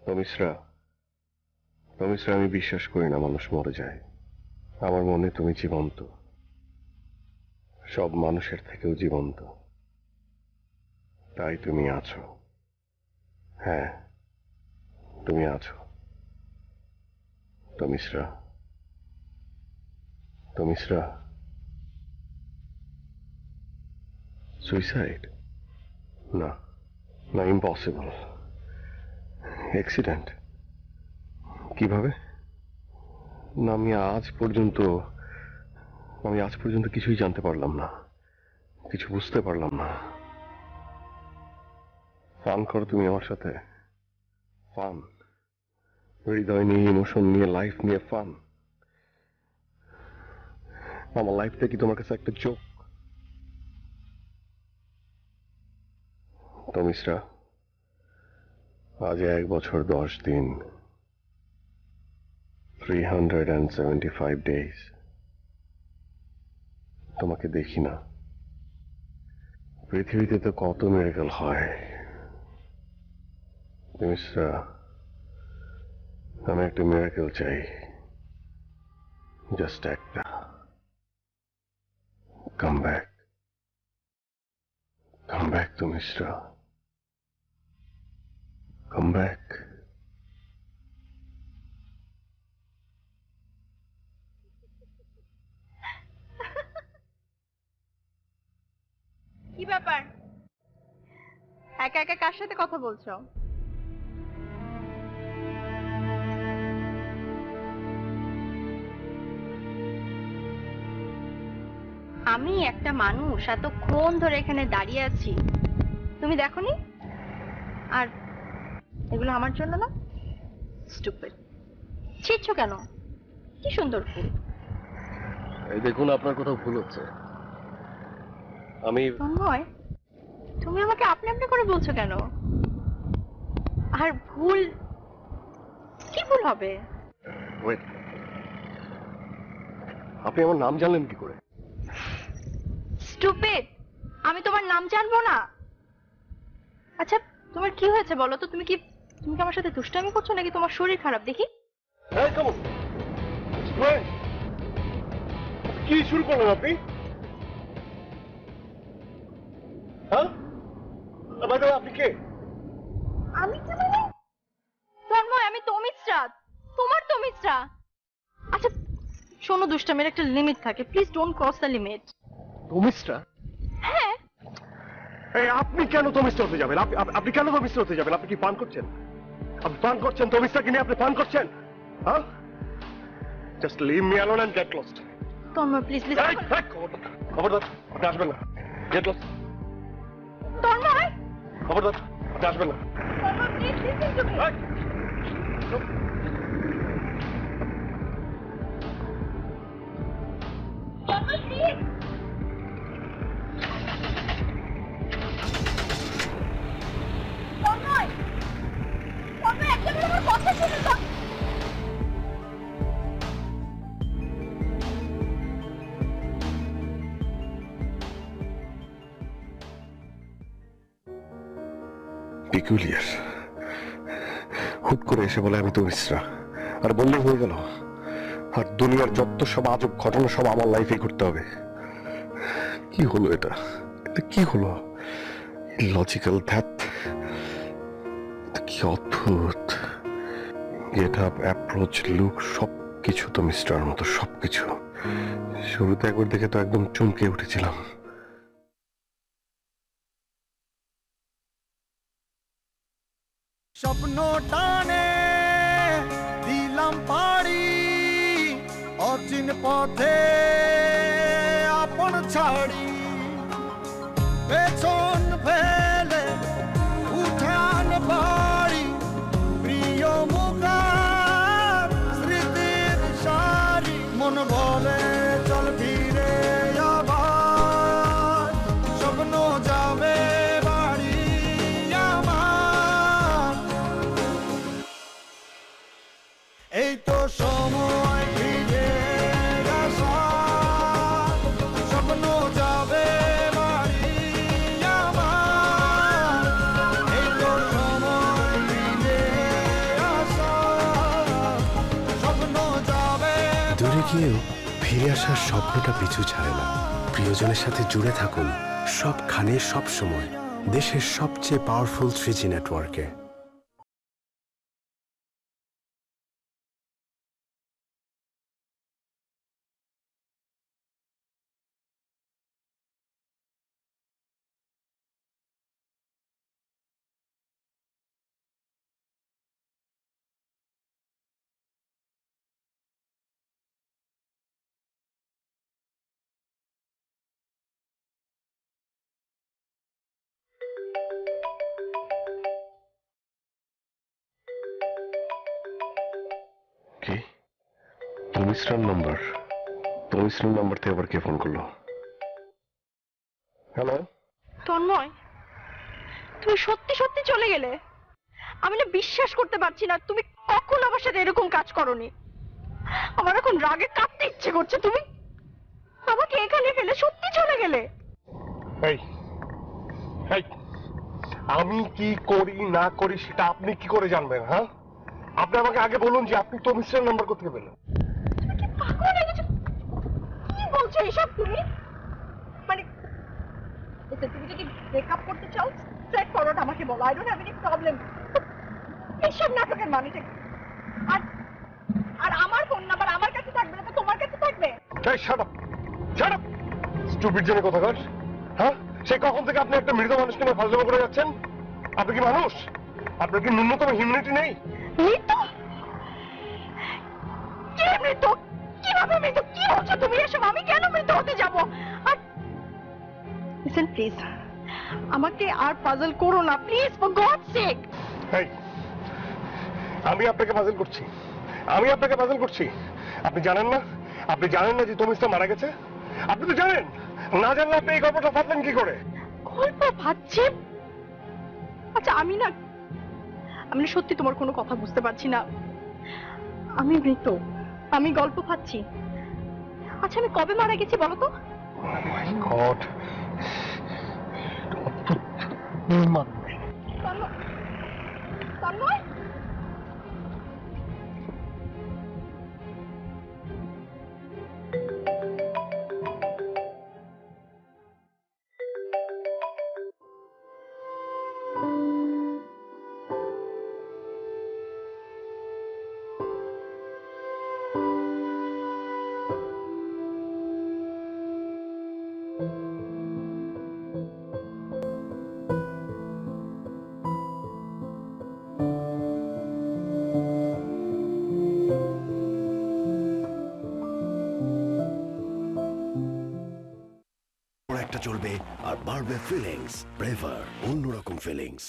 তমিশ্রা, তমিশ্রা, আমি বিশ্বাস করি না মানুষ মরে যায়। আমার মনে তুমি জীবন্ত, সব মানুষের থেকেও জীবন্ত। তাই তুমি আছো। হ্যাঁ, তুমি আছো তমিশ্রা। তমিশ্রা, সুইসাইড? না না, ইম্পসিবল। অ্যাক্সিডেন্ট? কিভাবে? না, আমি আজ পর্যন্ত কিছুই জানতে পারলাম না, কিছু বুঝতে পারলাম না। ফান করো তুমি আমার সাথে, ফান। হৃদয় নিয়ে, ইমোশন নিয়ে, লাইফ নিয়ে ফান। আমার লাইফটা কি তোমার কাছে একটা জোক? তমিশ্রা, আজ 1 বছর 10 দিন, 375 days তোমাকে দেখি না। পৃথিবীতে তো কত মিরাকেল হয় তমিশ্রা, আমি একটা মিরাকেল চাই, জাস্ট একটা। Come back, come back Tamishra, come back. কি ব্যাপার, একা একা কার সাথে কথা বলছো? আমি একটা মানুষ এতক্ষণ ধরে এখানে দাঁড়িয়ে আছি, তুমি দেখোনি? আর এগুলো আমার জন্য না? স্টুপিড। ছিড়ছো কেন? কি সুন্দর ফুল। এই দেখুন, আপনার কোথাও ভুল হচ্ছে। আমি তন্ময়, তুমি আমাকে আপনি আপনি করে বলছো কেন? আর ভুল কি ভুল হবে? ওয়েট, আপনি আমার নাম জানলেন কি করে? স্টুপিড, আমি তোমার নাম জানবো না? আচ্ছা, তোমার কি হয়েছে বলো তো? তুমি কি আমার সাথে দুষ্টামি করছো নাকি তোমার শরীর খারাপ? দেখি। এই কামন, কি শুরু করলেন আপনি? হ্যাঁ, আপনি কে? আমি কি মানে? তন্ময়, আমি তমিশ্রা, তোমার তমিশ্রা। আচ্ছা শোনো, দুষ্টামির একটা লিমিট থাকে, please don't cross the limit. Tamishra? হ্যাঁ। এই আপনি কেন তমিশ্রা হতে যাবেন? আপনি কেন তমিশ্রা হতে যাবেন? আপনি কি পান করছেন? আপনি পান করছেন? তমিশ্রাকে নিয়ে আপনি পান করছেন? হ্যাঁ, just leave me alone and get lost. Tanmoy please please. খবরদার, আপনি আসবেন না। Gate lost. তন্ময়, খবরদার, আপনি আসবেন না। Tanmoy please listen to me. Tanmoy please. Tanmoy, Tanmoy একটা মিনিট আমার কথা শুনুন। পিকুলিয়ার, হুট করে এসে বলে আমি তমিশ্রা, আর বললেই হয়ে গেল। আর দুনিয়ার যত সব আজব ঘটনা সব আমার লাইফে করতে হবে। কি হলো এটা? এটা কি হলো? লজিক্যাল ধ্যাত, কি অদ্ভুত। গেট আপ, অ্যাপ্রোচ, লুক, সবকিছু তো মিস্টার মতো, সবকিছু। শুরুতে একবার দেখে তো একদম চমকে উঠেছিলাম। স্বপ্ন টানে দিলাম পাড়ি, অচিন পথে আপন ছাড়ি, পেছন ফেলে উঠান বাড়ি, প্রিয় মুখার স্মৃতির সারি, মন বলে চল ফিরে আবার, স্বপ্ন যাবে বাড়ি আমার, এই তো সময় ফিরে আসার, স্বপ্ন যাবে বাড়ি গিয়েও ফিরে আসার স্বপ্নটা পিছু ছাড়ে না। প্রিয়জনের সাথে জুড়ে থাকুন সবখানে সব সময় দেশের সবচেয়ে পাওয়ারফুল 3G নেটওয়ার্কে। কি তমিশ্রার নাম্বার? তমিশ্রার নাম্বার থেকে আবার কে ফোন করলো? হ্যালো, তন্ময়, তুমি সত্যি সত্যি চলে গেলে? আমি না বিশ্বাস করতে পারছি না তুমি কখন আমার সাথে এরকম কাজ করনি। আমার এখন রাগে কাঁদতে ইচ্ছে করছে। তুমি আমাকে এখানে ফেলে সত্যি চলে গেলে। এই এই আমি কি করি না করি সেটা আপনি কি করে জানবেন? হ্যাঁ, আপনি আমাকে আগে বলুন যে আপনি তমিশ্রার নাম্বার কোথা থেকে পেলেন? তুমি কি পাগল হয়ে গেছো? কি বলছো এসব তুমি? মানে তুমি যদি ব্রেকআপ করতে চাও স্ট্রেট ফরওয়ার্ড আমাকে বলো। I don't have any problem. এইসব নাটকের মানেটা কি? আর আর আমার ফোন নাম্বার আমার কাছে থাকবে না তো তোমার কাছে থাকবে? এই shut up, shut up, stupid জেনে কথা কর। হ্যাঁ, সেই কখন থেকে আপনি একটা মৃত মানুষকে নিয়ে ফাজলামো করে যাচ্ছেন? আপনি কি মানুষ? আপনার কি ন্যূনতম হিউম্যানিটি নেই? মৃত? কে মৃত? কিভাবে মৃত? কি বলছো তুমি এসব? আমি কেন মৃত হতে যাব? আর লিসেন প্লিজ, আমাকে আর পাজল করো না প্লিজ, ফর গডস সেক। এই, আমি আপনাকে পাজল করছি? আমি আপনাকে পাজল করছি? আপনি জানেন না? আপনি জানেন না যে তমিশ্রা মারা গেছে? আপনি তো জানেন। না জানলে আপনি এই গল্পটা ফাঁদলেন কি করে? গল্প ভাবছি? আচ্ছা আমি না সত্যি তোমার কোনো কথা বুঝতে পারছি না। আমি মৃত, আমি গল্প ভাবছি। আচ্ছা আমি কবে মারা গেছি বলো তো? মাই গড, তন্ময়, একটা চলবে আর বাড়বে ফিলিংস। ব্রেভার, অন্যরকম ফিলিংস।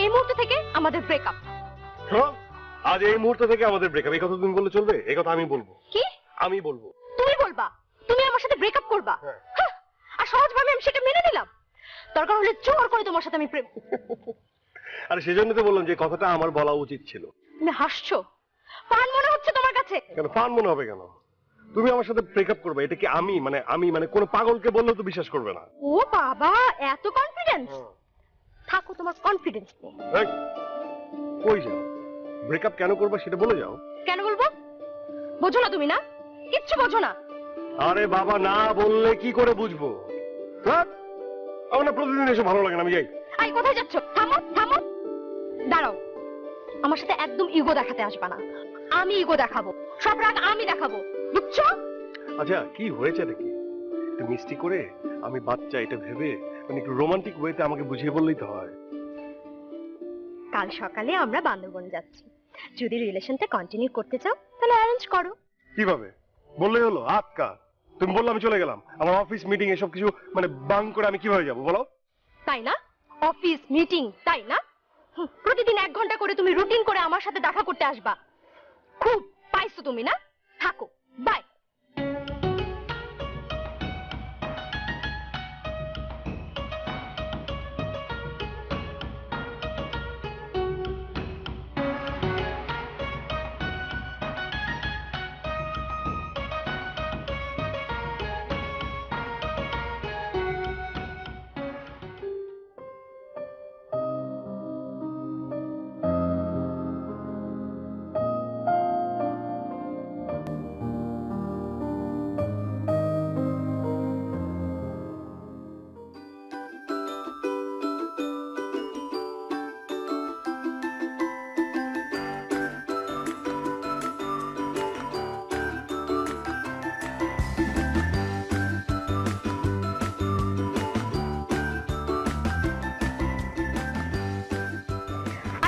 এই মুহূর্ত থেকে আমাদের ব্রেকআপ। শোনো, আজ এই মুহূর্ত থেকে আমাদের ব্রেকআপ। এই কথা তুমি বললে চলবে? এই কথা আমি বলবো। কি? আমি বলবো। তুমি বলবা? তুমি আমার সাথে ব্রেকআপ করবা? হ্যাঁ। হাহ, আর সহজভাবে আমি সেটা মেনে নিলাম? দরকার হলে জোর করে তোমার সাথে আমি প্রেম। আরে সেজন্য তো বললাম যে কথাটা আমার বলা উচিত ছিল। তুমি হাসছো? পান মনে হচ্ছে তোমার কাছে? কেন পান মনে হবে কেন? তুমি আমার সাথে ব্রেকআপ করবে, এটা কি আমি মানে কোনো পাগলকে বললেও তো বিশ্বাস করবে না। ও বাবা, এত কনফিডেন্স? থাকো তোমার কনফিডেন্স নিয়ে। এই, কই যাও? ব্রেকআপ কেন করবে সেটা বলে যাও। কেন বলবো? বোঝো না তুমি? না কিচ্ছু বোঝো না। আরে বাবা, না বললে কি করে বুঝবো? হ্যাঁ, আমার না প্রতিদিন এসে ভালো লাগে না, আমি যাই। আই কোথায় যাচ্ছ? থামো থামো, দাঁড়াও। আমার সাথে একদম ইগো দেখাতে আসবা না। আমি ইগো দেখাবো, সব রাগ আমি দেখাবো, বুঝছো? আচ্ছা, কি হয়েছে নাকি? একটু মিষ্টি করে আমি বাচ্চা এটা ভেবে মানে একটু রোমান্টিক ওয়েতে আমাকে বুঝিয়ে বললেই তো হয়। কাল সকালে আমরা বান্দরবন যাচ্ছি। যদি রিলেশনটা কন্টিনিউ করতে চাও তাহলে অ্যারেঞ্জ করো। কিভাবে বললেই হলো? আটকা তুমি বললে আমি চলে গেলাম, আমার অফিস মিটিং এসব কিছু মানে বাং করে আমি কিভাবে যাবো বলো? তাই না? অফিস মিটিং, তাই না? প্রতিদিন 1 ঘন্টা করে তুমি রুটিন করে আমার সাথে দেখা করতে আসবা। খুব পাইছো তুমি, না? থাকো, বাই।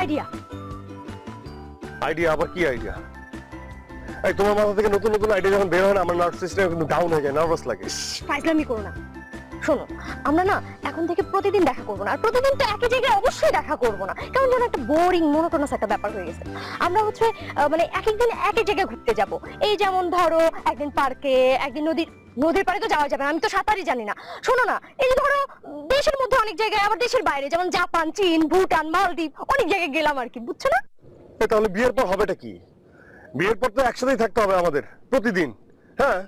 আইডিয়া। আইডিয়া? আবার কি আইডিয়া? এই তোমার মাথা থেকে নতুন নতুন আইডিয়া যখন বের হয় না, আমার নার্ভাস সিস্টেম কিন্তু ডাউন হয়ে যায়, নার্ভাস লাগে। ফাইজলামি করো না। শোনো, আমরা না এখন থেকে প্রতিদিন দেখা করবো না। আর প্রতিদিন তো একই জায়গায় অবশ্যই দেখা করবো না, কারণ যেন একটা বোরিং মোনোটোনাস একটা ব্যাপার হয়ে গেছে। আমরা হচ্ছে মানে এক একদিন এক এক জায়গায় ঘুরতে যাব। এই যেমন ধরো একদিন পার্কে, একদিন নদীর পাড়ে তো যাওয়া যাবে না, আমি তো সাঁতারই জানি না। শোনো না, এই যে ধরো দেশের মধ্যে অনেক জায়গায়, আবার দেশের বাইরে যেমন জাপান, চীন, ভুটান, মালদ্বীপ, অনেক জায়গায় গেলাম আর কি, বুঝছো না? তাহলে বিয়ের পর হবেটা কি? বিয়ের পর তো একসাথেই থাকতে হবে আমাদের প্রতিদিন। হ্যাঁ,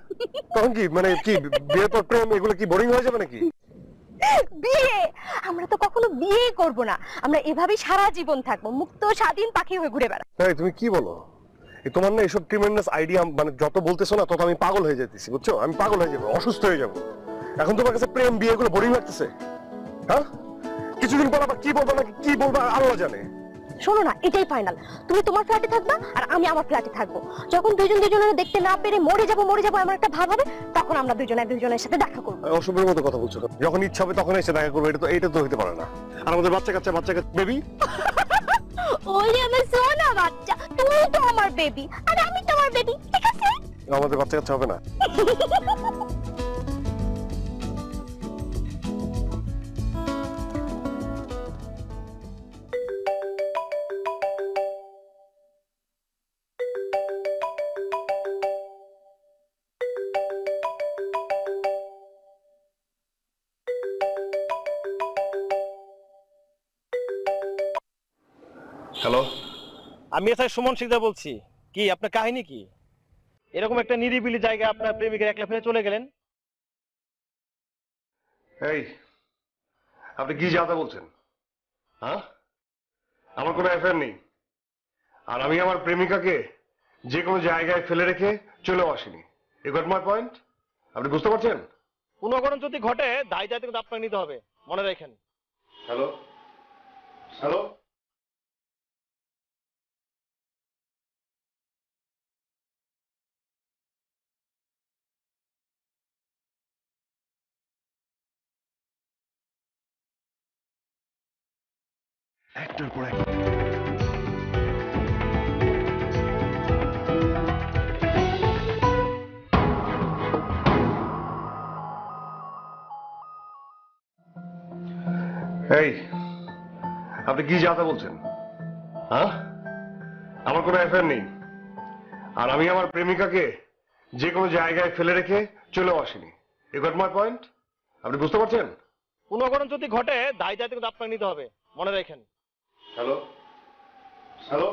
তখন কি মানে কি বিয়ের পর প্রেম এগুলো কি বোরিং হয়ে যাবে নাকি? বিয়ে? আমরা তো কখনো বিয়ে করব না। আমরা এভাবেই সারা জীবন থাকবো, মুক্ত স্বাধীন পাখি হয়ে ঘুরে বেড়াবো। এই তুমি কি বলো? তোমার না এসব ট্রিমেন্ডাস আইডিয়া মানে যত বলতেছো না তত আমি পাগল হয়ে যাইতেছি, বুঝছো? আমি পাগল হয়ে যাবো, অসুস্থ হয়ে যাবো। এখন তোমার কাছে প্রেম বিয়ে এগুলো বোরিং লাগতেছে? হ্যাঁ, কিছুদিন পর আবার কি বলবো নাকি কি বলবো আল্লাহ জানে। শোনো না, এটাই ফাইনাল। তুমি তোমার ফ্ল্যাটে থাকবা আর আমি আমার ফ্ল্যাটে থাকবো। যখন দুজনের দেখতে না পেরে মরে যাবো এমন একটা ভাব হবে, তখন আমরা দুজনের সাথে দেখা করবো। অসুবিধার মতো কথা বলছো। যখন ইচ্ছা হবে তখন এসে দেখা করবো, এটা তো হতে পারে না। আর আমাদের বাচ্চা কাচ্চা বেবি। ওই আমার সোনা বাচ্চা, তুমি তো আমার বেবি আর আমি তোমার বেবি, ঠিক আছে? আমাদের বাচ্চা কাচ্চা হবে না। হ্যালো, আমি এসআই সুমন শিকদার বলছি। কি আপনার কাহিনী কি? এরকম একটা নিরিবিলি জায়গায় আপনার প্রেমিকের একলা ফেলে চলে গেলেন? এই আপনি কি যাতা বলছেন? হ্যাঁ, আমার কোনো অ্যাফেয়ার নেই। আর আমি আমার প্রেমিকাকে যে কোনো জায়গায় ফেলে রেখে চলেও আসিনি। You got my point? আপনি বুঝতে পারছেন? কোনো অঘটন যদি ঘটে দায় দায়িত্ব কিন্তু আপনাকে নিতে হবে, মনে রাখেন। হ্যালো হ্যালো, একটার পর একটা। এই আপনি কি যা তা বলছেন? হ্যাঁ, আমার কোনো অ্যাফেয়ার নেই, আর আমি আমার প্রেমিকাকে যে কোনো জায়গায় ফেলে রেখে চলেও আসিনি। You got my point? আপনি বুঝতে পারছেন? কোনো অঘটন যদি ঘটে দায় দায়িত্ব কিন্তু আপনাকে নিতে হবে, মনে রাখেন। হ্যালো হ্যালো,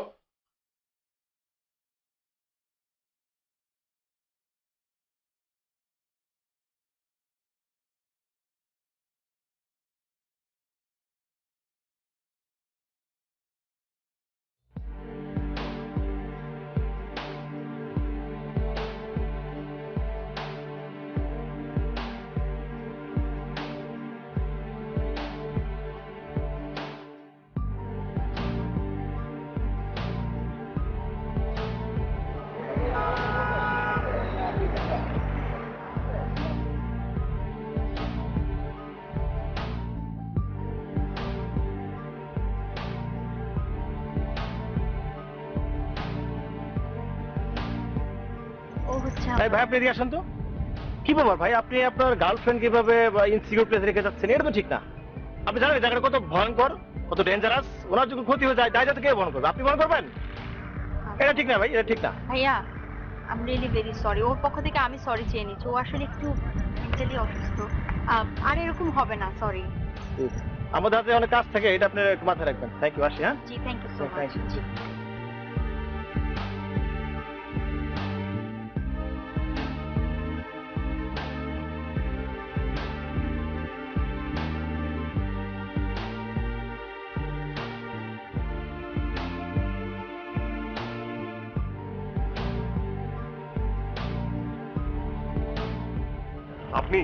ও হচ্ছে ভাই ভাই আপনি এদিকে আসেন তো। কি ব্যাপার ভাই, আপনি আপনার গার্লফ্রেন্ড কিভাবে ইনসিকিউর প্লেসে রেখে যাচ্ছেন? এটা তো ঠিক না। আপনি জানেন জায়গাটা কত ভয়ঙ্কর, কত ডেঞ্জারাস। ওনার যদি ক্ষতি হয়ে যায় দায় দায়িত্ব কে বহন করবে? আপনি বহন করবেন? এটা ঠিক না ভাই, এটা ঠিক না। ভাইয়া, I am really very sorry. ওর পক্ষ থেকে আমি সরি চেয়ে নিচ্ছি। ও আসলে একটু মেন্টালি অসুস্থ। আর এরকম হবে না, সরি। আমাদের হাতে অনেক কাজ থাকে, এটা আপনি একটু মাথায় রাখবেন। থ্যাংক ইউ, আসি। হ্যাঁ, জি, thank you so Thank much. you. জি। আপনি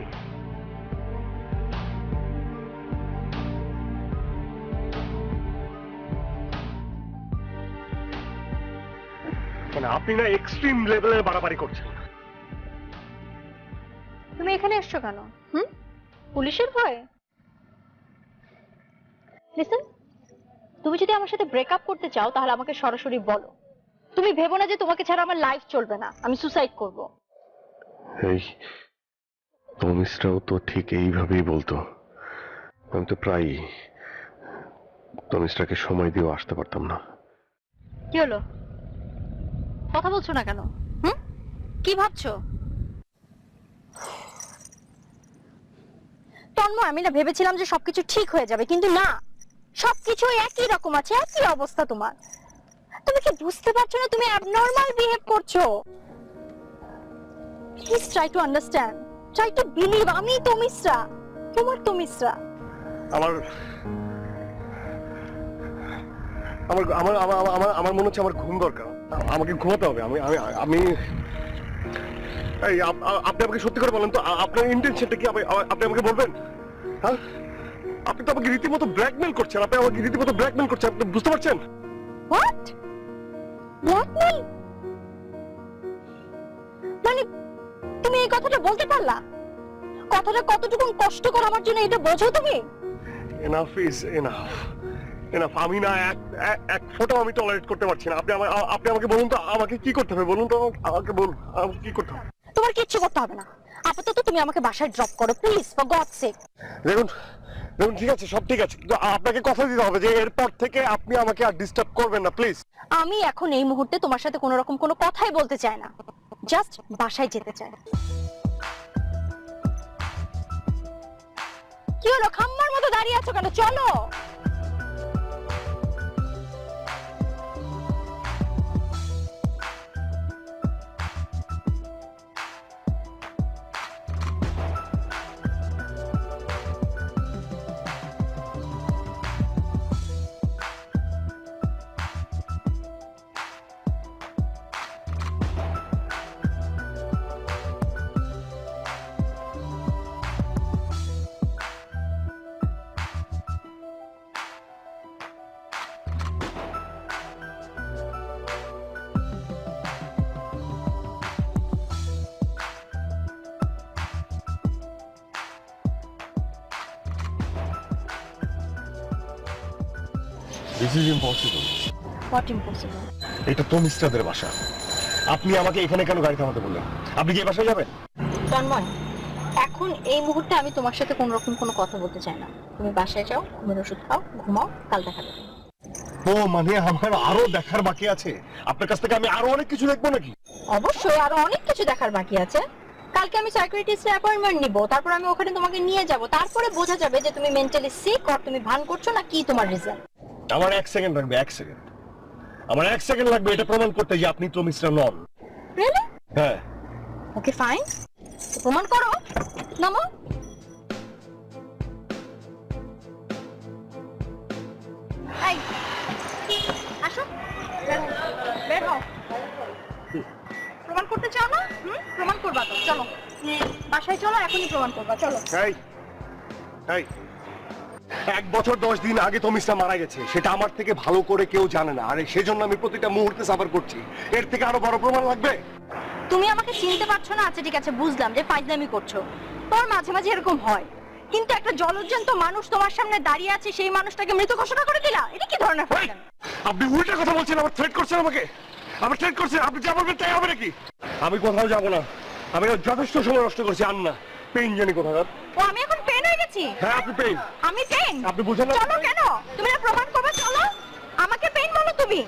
মানে আপনি না এক্সট্রিম লেভেলের বাড়াবাড়ি করছেন। তুমি এখানে এসছো কেন? পুলিশের ভয়ে? লিসেন, তুমি যদি আমার সাথে ব্রেকআপ করতে চাও তাহলে আমাকে সরাসরি বলো। তুমি ভেবো না যে তোমাকে ছাড়া আমার লাইফ চলবে না, আমি সুসাইড করব। এই তমিসরাও তো ঠিক এইভাবেই বলতো। আমি তো প্রায়ই তমিসরাকে সময় দিয়েও আসতে পারতাম না। কি হলো, কথা বলছো না কেন? কি ভাবছো? তন্ময়, আমি না ভেবেছিলাম যে সবকিছু ঠিক হয়ে যাবে, কিন্তু না, সবকিছু একই রকম আছে, একই অবস্থা তোমার। তুমি কি বুঝতে পারছো না তুমি অ্যাবনর্মাল বিহেভ করছো? Please try to understand, try to believe. আমি তমিসরা, তোমার তমিসরা। আমার আমার আমার আমার আমার মনে হচ্ছে আমার ঘুম দরকার। আমাকে ঘুমাতে হবে। আমি আমি আমি এই আপনি আমাকে সত্যি করে বলেন তো, আপনার ইন্টেনশনটা কি? আপনি আমাকে বলবেন? হ্যাঁ, আপনি তো আমাকে রীতিমতো ব্ল্যাকমেল করছেন। আপনি আমাকে রীতিমতো ব্ল্যাকমেল করছেন, আপনি বুঝতে পারছেন? হোয়াট? ব্ল্যাকমেল? মানে তুমি এই কথাটা বলতে পারলা? কথাটা কতটুকু কষ্টকর আমার জন্য এটা বোঝো তুমি? Enough is enough, enough. আমি না এক ফোঁটাও আমি টলারেট করতে পারছি না। আপনি আমাকে বলুন তো আমাকে কি করতে হবে? বলুন তো আমাকে, বলুন আমাকে কি করতে হবে? তোমার কিচ্ছু করতে হবে না। আপাতত তুমি আমাকে বাসায় ড্রপ করো প্লিজ, ফর গডস সেক। দেখুন দেখুন, ঠিক আছে, সব ঠিক আছে, কিন্তু আপনাকে কথা দিতে হবে যে এরপর থেকে আপনি আমাকে আর ডিস্টার্ব করবেন না, প্লিজ। আমি এখন এই মুহূর্তে তোমার সাথে কোনো রকম কোনো কথাই বলতে চাই না, জাস্ট বাসায় যেতে চাই। কি হলো, খাম্মার মতো দাঁড়িয়ে আছো কেন? চলো। This is impossible. What impossible? এটা তো মিস্টারদের বাসা। আপনি আমাকে এখানে কেন গাড়ি থামাতে বললেন? আপনি কি এই বাসায় যাবেন? তন্ময়, এখন এই মুহূর্তে আমি তোমার সাথে কোনো রকম কোনো কথা বলতে চাই না। তুমি বাসায় যাও, ঘুমের ওষুধ খাও, ঘুমাও, কাল দেখা যাবে। ও মানে আমার আরো দেখার বাকি আছে? আপনার কাছ থেকে আমি আরো অনেক কিছু দেখবো নাকি? অবশ্যই আরো অনেক কিছু দেখার বাকি আছে। কালকে আমি সাইকিয়াট্রিস্টের অ্যাপয়েন্টমেন্ট নিব, তারপর আমি ওখানে তোমাকে নিয়ে যাব, তারপরে বোঝা যাবে যে তুমি মেন্টালি সিক আর তুমি ভান করছো না কি তোমার রিজন। আমার 1 সেকেন্ড লাগবে, 1 সেকেন্ড। আমার 1 সেকেন্ড লাগবে এটা প্রমাণ করতে যে আপনি তো মিস্টার নন। রিয়েলি? হ্যাঁ। ওকে ফাইন, প্রমাণ করো। নামো। এই আসো, বের হও। প্রমাণ করতে চাও না? প্রমাণ করবা তো, চলো বাসায় চলো, এখনই প্রমাণ করবা, চলো। এই এই 1 বছর 10 দিন আগে তো মিস্টার মারা গেছে, সেটা আমার থেকে ভালো করে কেউ জানে না, আরে সেজন্য আমি প্রতিটা মুহূর্তে সাফার করছি। এর থেকে আরো বড় প্রমাণ লাগবে? তুমি আমাকে চিনতে পারছো না? আচ্ছা ঠিক আছে, বুঝলাম যে ফাইজলামি করছো, তোর মাঝে মাঝে এরকম হয়, কিন্তু একটা জলজ্যান্ত মানুষ তোমার সামনে দাঁড়িয়ে আছে, সেই মানুষটাকে মৃত ঘোষণা করে দিলা, এটা কি ধরনের ফাইজলামি? আপনি উল্টা কথা বলছেন, আবার থ্রেট করছেন আমাকে। আবার থ্রেট করছেন, আপনি যা বলবেন তাই হবে নাকি? আমি কোথাও যাব না, আমি যথেষ্ট সময় নষ্ট করছি। আন না, পেইন জানি কোথাকার। ও আমি এখন পেন হয়ে গেছি? হ্যাঁ আপনি পেইন। আমি পেন? আপনি বুঝেন না? চলো, কেন তুমি না প্রমাণ করবে? চলো, আমাকে পেন বলো তুমি।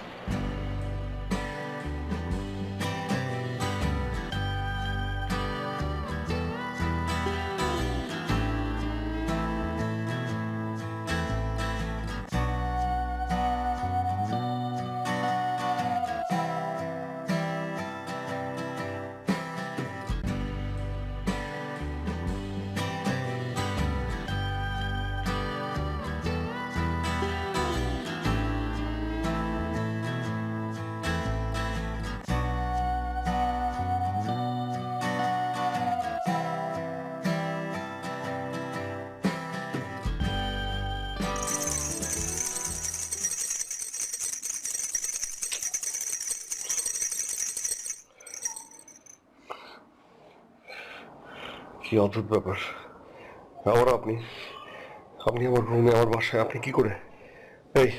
কি অদ্ভুত ব্যাপার। আবার আপনি আপনি আমার রুমে, আমার বাসায়, আপনি কি করে? এই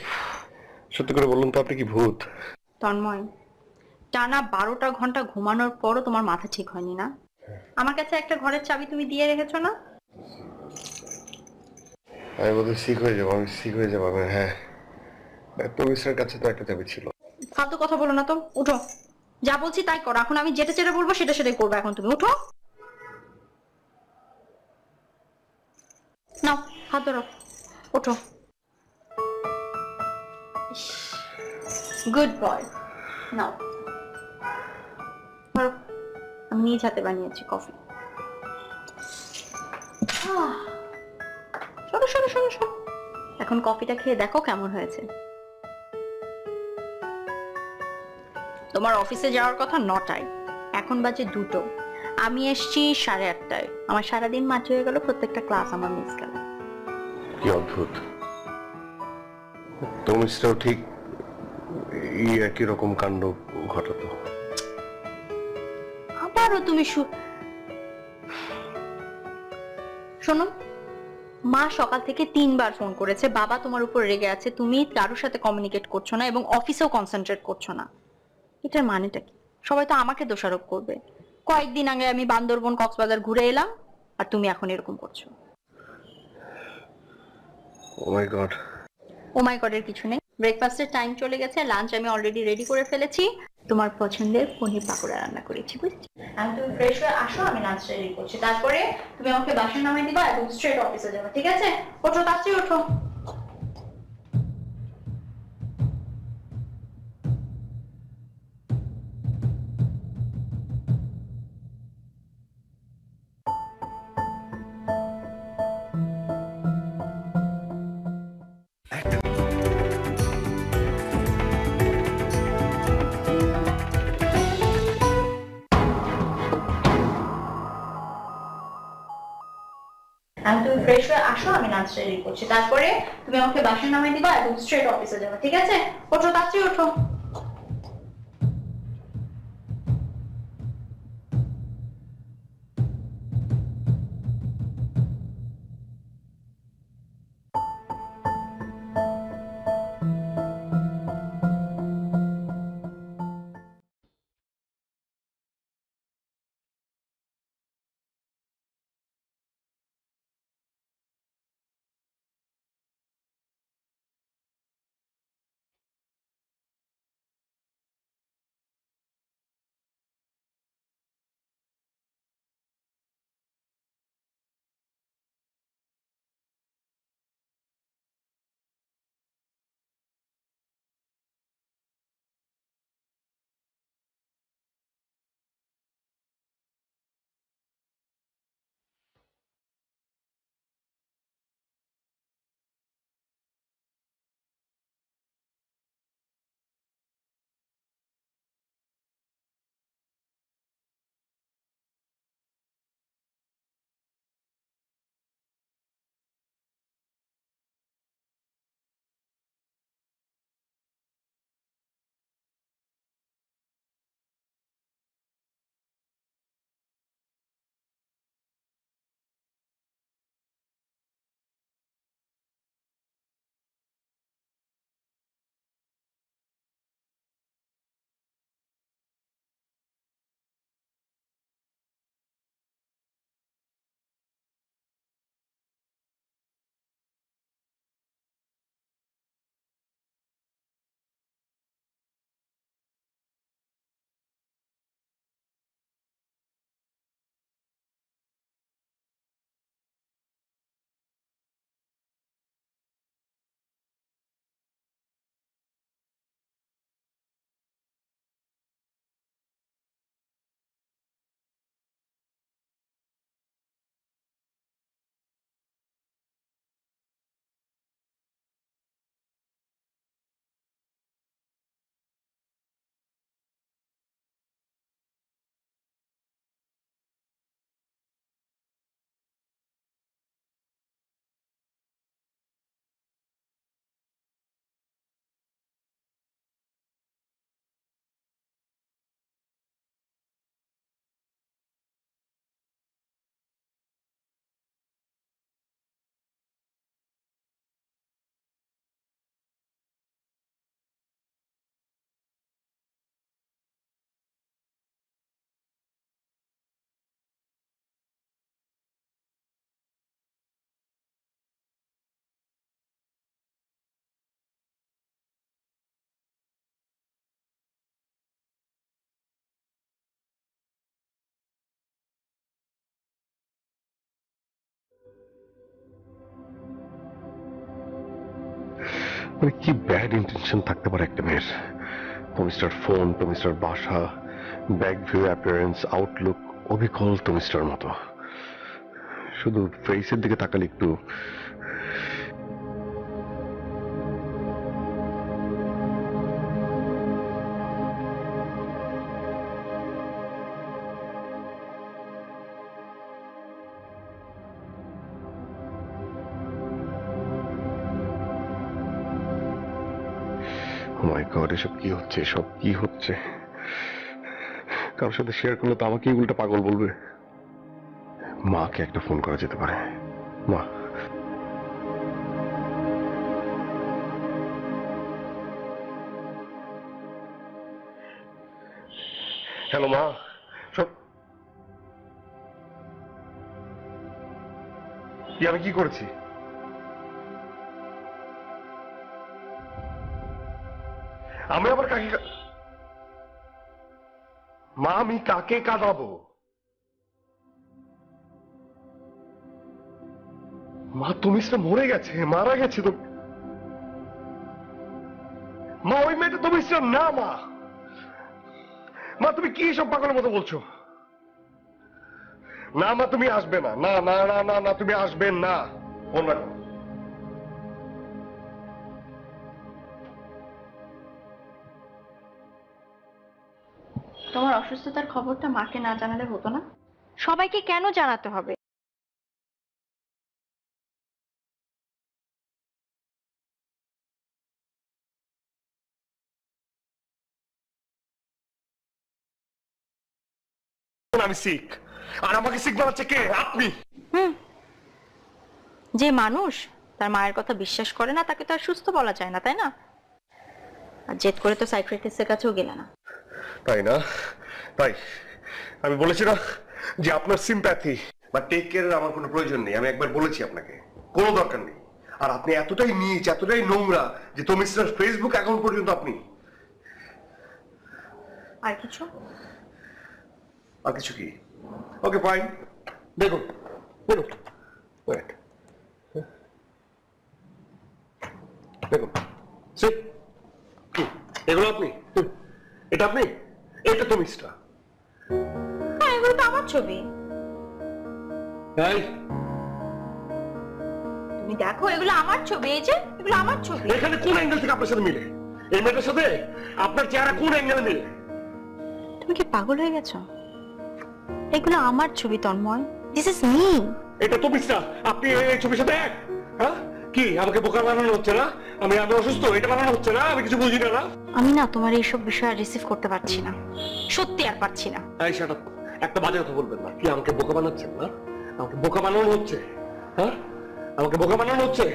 সত্যি করে বলুন তো, আপনি কি ভূত? তন্ময়, টানা 12টা ঘন্টা ঘুমানোর পরও তোমার মাথা ঠিক হয়নি না? আমার কাছে একটা ঘরের চাবি তুমি দিয়ে রেখেছো না? আমি বোধহয় সিক হয়ে যাবো, আমি সিক হয়ে যাবো। হ্যাঁ, পুলিশের কাছে তো একটা চাবি ছিল। ফালতু কথা বলো না তো, উঠো। যা বলছি তাই করো, এখন আমি যেটা যেটা বলবো সেটা সেটাই করবো। এখন তুমি উঠো, নাও হাত ধরো, ওঠো। গুড বয়, নাও ধরো। আমি নিজ হাতে বানিয়েছি কফি। সরো সরো সরো সরো, এখন কফিটা খেয়ে দেখো কেমন হয়েছে। তোমার অফিসে যাওয়ার কথা 9টায়, এখন বাজে 2টো, আমি এসছি 8:30টায়। আমার সারাদিন মাঝে হয়ে গেল, প্রত্যেকটা ক্লাস আমার মিস গেল। কি অদ্ভুত। তো মিস্টার ঠিক এই একই রকম কাণ্ড ঘটাতো। আবারও তুমি শোনো, মা সকাল থেকে 3বার ফোন করেছে, বাবা তোমার উপর রেগে আছে, তুমি কারোর সাথে কমিউনিকেট করছো না এবং অফিসেও কনসেন্ট্রেট করছো না। এটার মানেটা কি? সবাই তো আমাকে দোষারোপ করবে। কয়েকদিন আগে আমি বান্দরবন কক্সবাজার ঘুরে এলাম, আর তুমি এখন এরকম করছো। ও মাই গড। ও মাই গড এর কিছু নেই। ব্রেকফাস্টের টাইম চলে গেছে, লাঞ্চ আমি অলরেডি রেডি করে ফেলেছি। তোমার পছন্দের পনির পাকোড়া রান্না করেছি, বুঝছি। আমি তুমি ফ্রেশ হয়ে আসো, আমি লাঞ্চ রেডি করছি, তারপরে তুমি আমাকে বাসায় নামিয়ে দিবা এবং স্ট্রেট অফিসে যাবে, ঠিক আছে? ওঠো, তাড়াতাড়ি ওঠো। আমি তুমি ফ্রেশ হয়ে আসো, আমি লাঞ্চ রেডি করছি, তারপরে তুমি আমাকে বাসায় নামিয়ে দিবা এবং স্ট্রেট অফিসে যাবে, ঠিক আছে? ওঠো, তাড়াতাড়ি ওঠো। মানে কি ব্যাড ইন্টেনশন থাকতে পারে একটা মেয়ের? তমিস্টার ফোন, তমিস্টার বাসা, ব্যাক ভিউ, অ্যাপিয়ারেন্স, আউটলুক অবিকল তমিস্টার মতো। শুধু ফেসের দিকে তাকালে একটু মাই গড, এসব কি হচ্ছে? এসব কি হচ্ছে? কারোর সাথে শেয়ার করলে তো আমাকেই উল্টা পাগল বলবে। মাকে একটা ফোন করা যেতে পারে। মা, হ্যালো মা। সব কি আমি কি করেছি? আমি আবার কাকে মা, আমি কাকে কাঁদাবো? মা তমিস্রা মরে গেছে, মারা গেছে তো। মা ওই মেয়েটা তমিস্রা না। মা, মা তুমি কি সব পাগলের মতো বলছো? না মা, তুমি আসবে না। না না না না না, তুমি আসবেন না। ফোন রাখো। তোমার অসুস্থতার খবরটা মাকে না জানালে হতো না? সবাইকে কেন জানাতে হবে? আমি সিক, আর আমাকে সিক বানাচ্ছে কে? আপনি। যে মানুষ তার মায়ের কথা বিশ্বাস করে না তাকে তো আর সুস্থ বলা যায় না, তাই না? আর জেদ করে তো সাইকিয়াট্রিস্টের কাছেও গেলে না। তাই না? তাই আমি বলেছি না যে আপনার সিম্প্যাথি বা টেক কেয়ারের আমার কোনো প্রয়োজন নেই। আমি একবার বলেছি আপনাকে, কোনো দরকার নেই। আর আপনি এতটাই নীচ, এতটাই নোংরা যে তমিস্রার ফেসবুক অ্যাকাউন্ট পর্যন্ত আপনি। আর কিছু? আর কিছু কি? ওকে ফাইন, দেখুন দেখুন ওয়েট, দেখুন কি এগুলো? আপনি এটা আপনি, এটা তমিস্রা। হ্যাঁ, এগুলো তো আমার ছবি। তুমি দেখো, এগুলো আমার ছবি। এই যে এগুলো আমার ছবি। এখানে কোন অ্যাঙ্গেল থেকে আপনার সাথে মিলে? এই মেয়েটার সাথে আপনার চেহারা কোন অ্যাঙ্গেলে মিলে? তুমি কি পাগল হয়ে গেছো? এগুলো আমার ছবি তন্ময়। This is me. এটা তমিস্রা। আপনি এই ছবির সাথে এক? হ্যাঁ, কি আমাকে বোকা বানানো হচ্ছে না? আমি অসুস্থ এটা বানানো হচ্ছে না? আমি কিছু বুঝি না। আমি না তোমার এইসব বিষয় রিসিভ করতে পারছি না, সত্যি আর পারছি না। এই শাট আপ, একটা বাজে কথা বলবেন না। কি আমাকে বোকা বানাচ্ছেন? না, আমাকে বোকা বানানো হচ্ছে। হ্যাঁ, আমাকে বোকা বানানো হচ্ছে,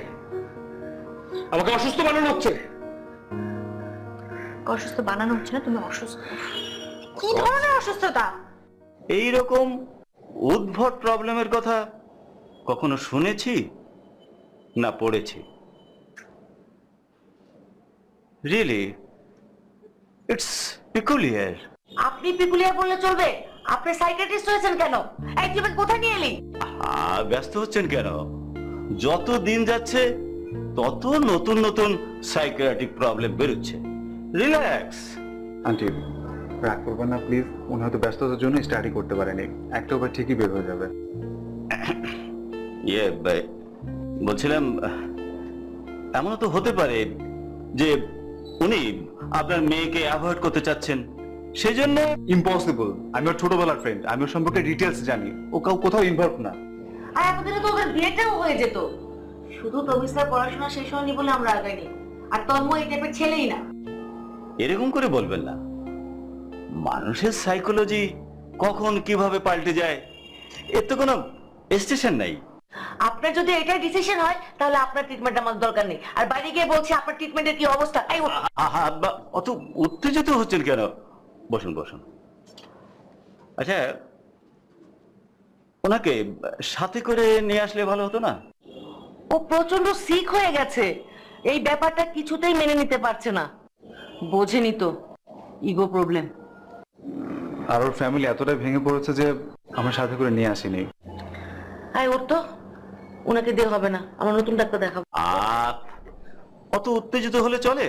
আমাকে অসুস্থ বানানো হচ্ছে। অসুস্থ বানানো হচ্ছে না, তুমি অসুস্থ। কি ধরনের অসুস্থতা? এইরকম উদ্ভট প্রবলেমের কথা কখনো শুনেছি না পড়েছি? Really it's peculiar. আপনি পিকুলিয়ার বললে চলবে? আপনি সাইকিয়াট্রিস্ট হয়েছেন কেন? এই তুমি কোথায় নিয়ে এলি? ব্যস্ত হচ্ছেন কেন? যত দিন যাচ্ছে তত নতুন নতুন সাইকিয়াট্রিক প্রবলেম বেরোচ্ছে। রিল্যাক্স। আন্টি রাগ করবেন না প্লিজ, উনি হয়তো ব্যস্ততার জন্য স্টাডি করতে পারেনি, একটা বার ঠিকই বের হয়ে যাবে। বলছিলাম এমনও তো হতে পারে যে উনি আপনার মেয়েকে অ্যাভয়েড করতে চাচ্ছেন, সেই জন্য। ইম্পসিবল, আমি ওর ছোটবেলার ফ্রেন্ড, আমি ওর সম্পর্কে ডিটেলস জানি, ও কোথাও ইনভলভ না। আর এতদিনে তো ওদের বিয়েটাও হয়ে যেত। শুধু তমিস্রার পড়াশোনা শেষ হয়নি বলে আমরা আগাইনি। আর তন্ময় এই টাইপের ছেলেই না। এরকম করে বলবেন না। মানুষের সাইকোলজি কখন কিভাবে পাল্টে যায় এর তো কোনো স্টেশন নাই। আপনার যদি এটাই ডিসিশন হয় তাহলে আপনার ট্রিটমেন্ট আমার দরকার নেই। আর বাইরে গিয়ে বলছি আপনার ট্রিটমেন্টের কি অবস্থা। অত উত্তেজিত হচ্ছেন কেন? বসুন বসুন। আচ্ছা, ওনাকে সাথে করে নিয়ে আসলে ভালো হতো না? ও প্রচন্ড সিক হয়ে গেছে, এই ব্যাপারটা কিছুতেই মেনে নিতে পারছে না। বোঝেনি তো, ইগো প্রবলেম। আর ওর ফ্যামিলি এতটাই ভেঙে পড়েছে যে আমার সাথে করে নিয়ে আসিনি। আয় ওর তো, ওনাকে দিয়ে হবে না, আমার নতুন ডাক্তার দেখাবো। অত উত্তেজিত হলে চলে?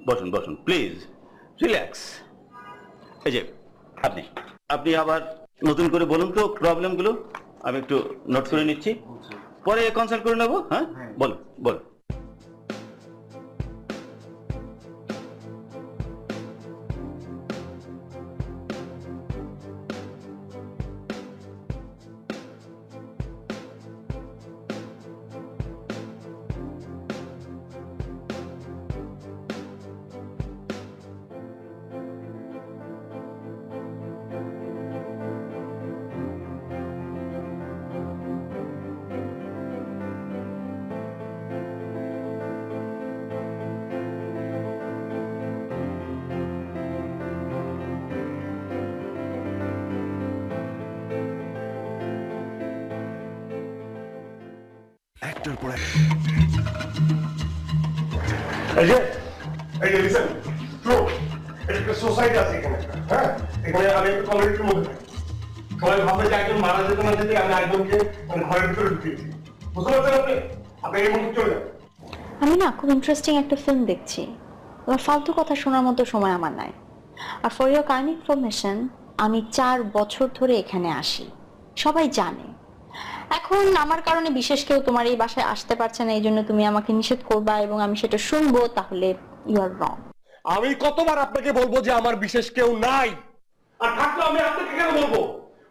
বসুন বসুন প্লিজ, রিল্যাক্স। এই যে আপনি আপনি আবার নতুন করে বলুন তো প্রবলেমগুলো, আমি একটু নোট করে নিচ্ছি, পরে কনসাল্ট করে নেবো। হ্যাঁ বলুন বলুন। একটার পর এই যে লিসেন ব্রো, এটা একটা সোসাইটি আছে এখানে, হ্যাঁ? এখানে আমি একটা কমিউনিটির মধ্যে থাকি। সবাই ভাবে যে একজন মারা যেতে না যেতে আমি একজনকে ঘরের ভিতরে ঢুকিয়েছি। বুঝতে পারছেন আপনি? আপনি এই মুহূর্তে চলে যান। আমি না খুব ইন্টারেস্টিং একটা ফিল্ম দেখছি, তোমার ফালতু কথা শোনার মতো সময় আমার নাই। আর ফর ইউর কাইন্ড ইনফরমেশন, আমি 4 বছর ধরে এখানে আসি, সবাই জানে। এখন আমার কারণে বিশেষ কেউ তোমার এই বাসায় আসতে পারছে না, এই জন্য তুমি আমাকে নিষেধ করবা এবং আমি সেটা শুনবো, তাহলে ইউ আর রং। আমি কতবার আপনাকে বলবো যে আমার বিশেষ কেউ নাই, আর থাকলে আমি আপনাকে কেন বলবো?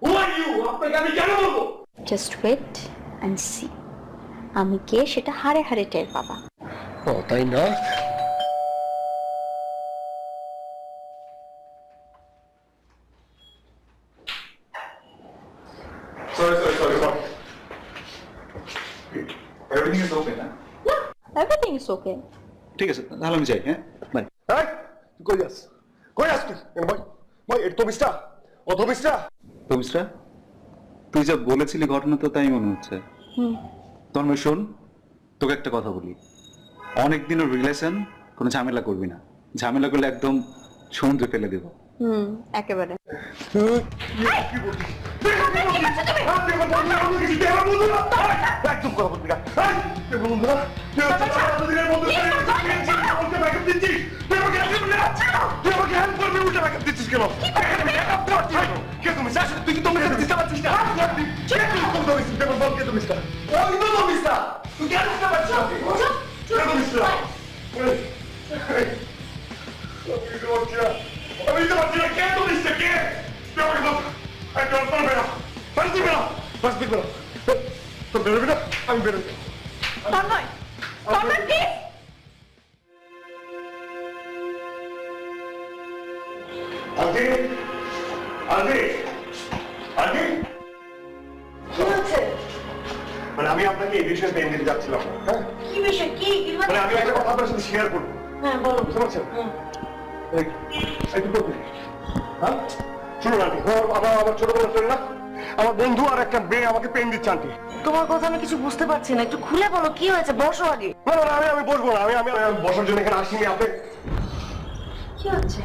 হু আর ইউ? আপনাকে আমি কেন বলবো? জাস্ট ওয়েট এন্ড সি, আমি কে সেটা হারে হারে টের পাবা। ও তাই না? Sorry. Everything is okay, না? Everything is okay. ঠিক আছে, তাহলে আমি যাই, হ্যাঁ? বাই। এই, তুই কই যাস? কই যাস তুই? ভাই এটা তো মিস্টার, ও তো মিস্টার। তো মিস্টার, তুই যা বলেছিলি ঘটনা তো তাই মনে হচ্ছে। তন্ময় শোন, তোকে একটা কথা বলি, অনেক দিনের রিলেশন, কোনো ঝামেলা করবি না। ঝামেলা করলে একদম সমুদ্রে ফেলে দেবো। একেবারে। একদম কথা বলবি না। তুই আমাকে হেল্প করবি, উল্টা ব্যাকআপ দিচ্ছিস কেন? কে তুমি? তুই কি তুমি দিতে পারছিস না? কে তুমি? তুই কেন বুঝতে পারছিস না? কে তুমি? আমি দিতে পারছি না। কে তুমি? কে? তুই আমাকে বল। বেরো বাস বেরো। তো বেরোবি না? আমি বেরোবি। তন্ময়, প্লিজ। মানে আমি আপনাকে এই বিষয়ে পেন দিতে যাচ্ছিলাম, হ্যাঁ? কি বিষয়? কি মানে আমি একটা কথা আপনার সাথে শেয়ার করবো। হ্যাঁ বলো। বুঝতে পারছেন? হ্যাঁ শুনুন আন্টি, আমার ছোটবেলা ছিল না, আমার বন্ধু আর একটা মেয়ে আমাকে পেন দিচ্ছে আন্টি। তোমার কথা আমি কিছু বুঝতে পারছি না, একটু খুলে বলো কি হয়েছে। বসো আগে। আমি বসবো না, আমি বসার জন্য এখানে আসিনি। আপনি কি হচ্ছে?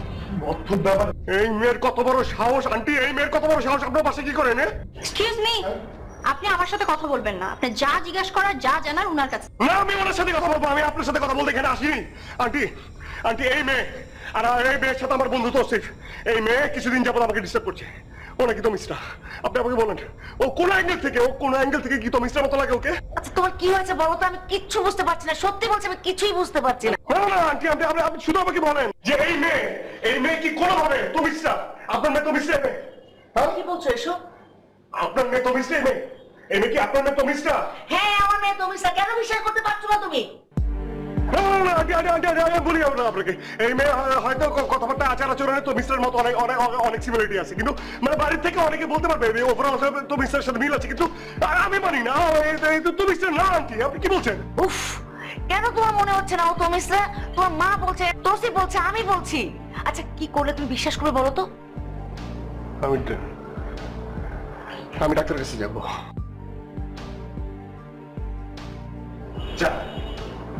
অদ্ভুত ব্যাপার। এই মেয়ের কত বড় সাহস আন্টি, এই মেয়ের কত বড় সাহস আপনার পাশে কি করেন? এক্সকিউজ মি, আপনি আমার সাথে কথা বলবেন না। আপনি যা জিজ্ঞাসা করার, যা জানার উনার কাছে। না, আমি ওনার সাথে কথা বলবো, আমি আপনার সাথে কথা বলতে এখানে আসিনি। আন্টি এই মেয়ে আর এই মেয়ের সাথে আমার বন্ধুত্ব হচ্ছে। এই মেয়ে কিছুদিন যাবত আমাকে ডিস্টার্ব করছে। ও নাকি তো মিস্টার। আপনি আমাকে বলেন, ও কোন অ্যাঙ্গেল থেকে কি তো মিস্টার মতো লাগে ওকে? আচ্ছা তোমার কি হয়েছে বলো তো, আমি কিচ্ছু বুঝতে পারছি না। সত্যি বলছি আমি কিছুই বুঝতে পারছি না। না আন্টি, আপনি শুধু আমাকে বলেন যে এই মেয়ে কি কোনোভাবে তো মিস্টার? আপনার মেয়ে তো মিস্টার মেয়ে। হ্যাঁ কি বলছো এসব? আপনার মেয়ে তো মিস্টার মেয়ে। এই মেয়ে কি আপনার মেয়ে তো মিস্টার? হ্যাঁ আমার মেয়ে তুমি কেন বিশ্বাস করতে পারছো না তুমি? বলি আপনাকে, এই মেয়ে হয়তো কথাবার্তা আচার আচরণে তো মিস্টার মতো অনেক সিমিলারিটি আছে, কিন্তু মানে বাড়ির থেকে অনেকে বলতে পারবে ওপরে তো মিস্টারের সাথে মিল আছে, কিন্তু আমি মানি না। তো মিস্টার না আন্টি, আপনি কি বলছেন? উফ, কেন তোমার মনে হচ্ছে না ও তো মিস্টার? তোমার মা বলছে, তোসি বলছে, আমি বলছি। আচ্ছা কি করলে তুমি বিশ্বাস করবে বলো তো? আমি ডাক্তারের কাছে যাবো। যা,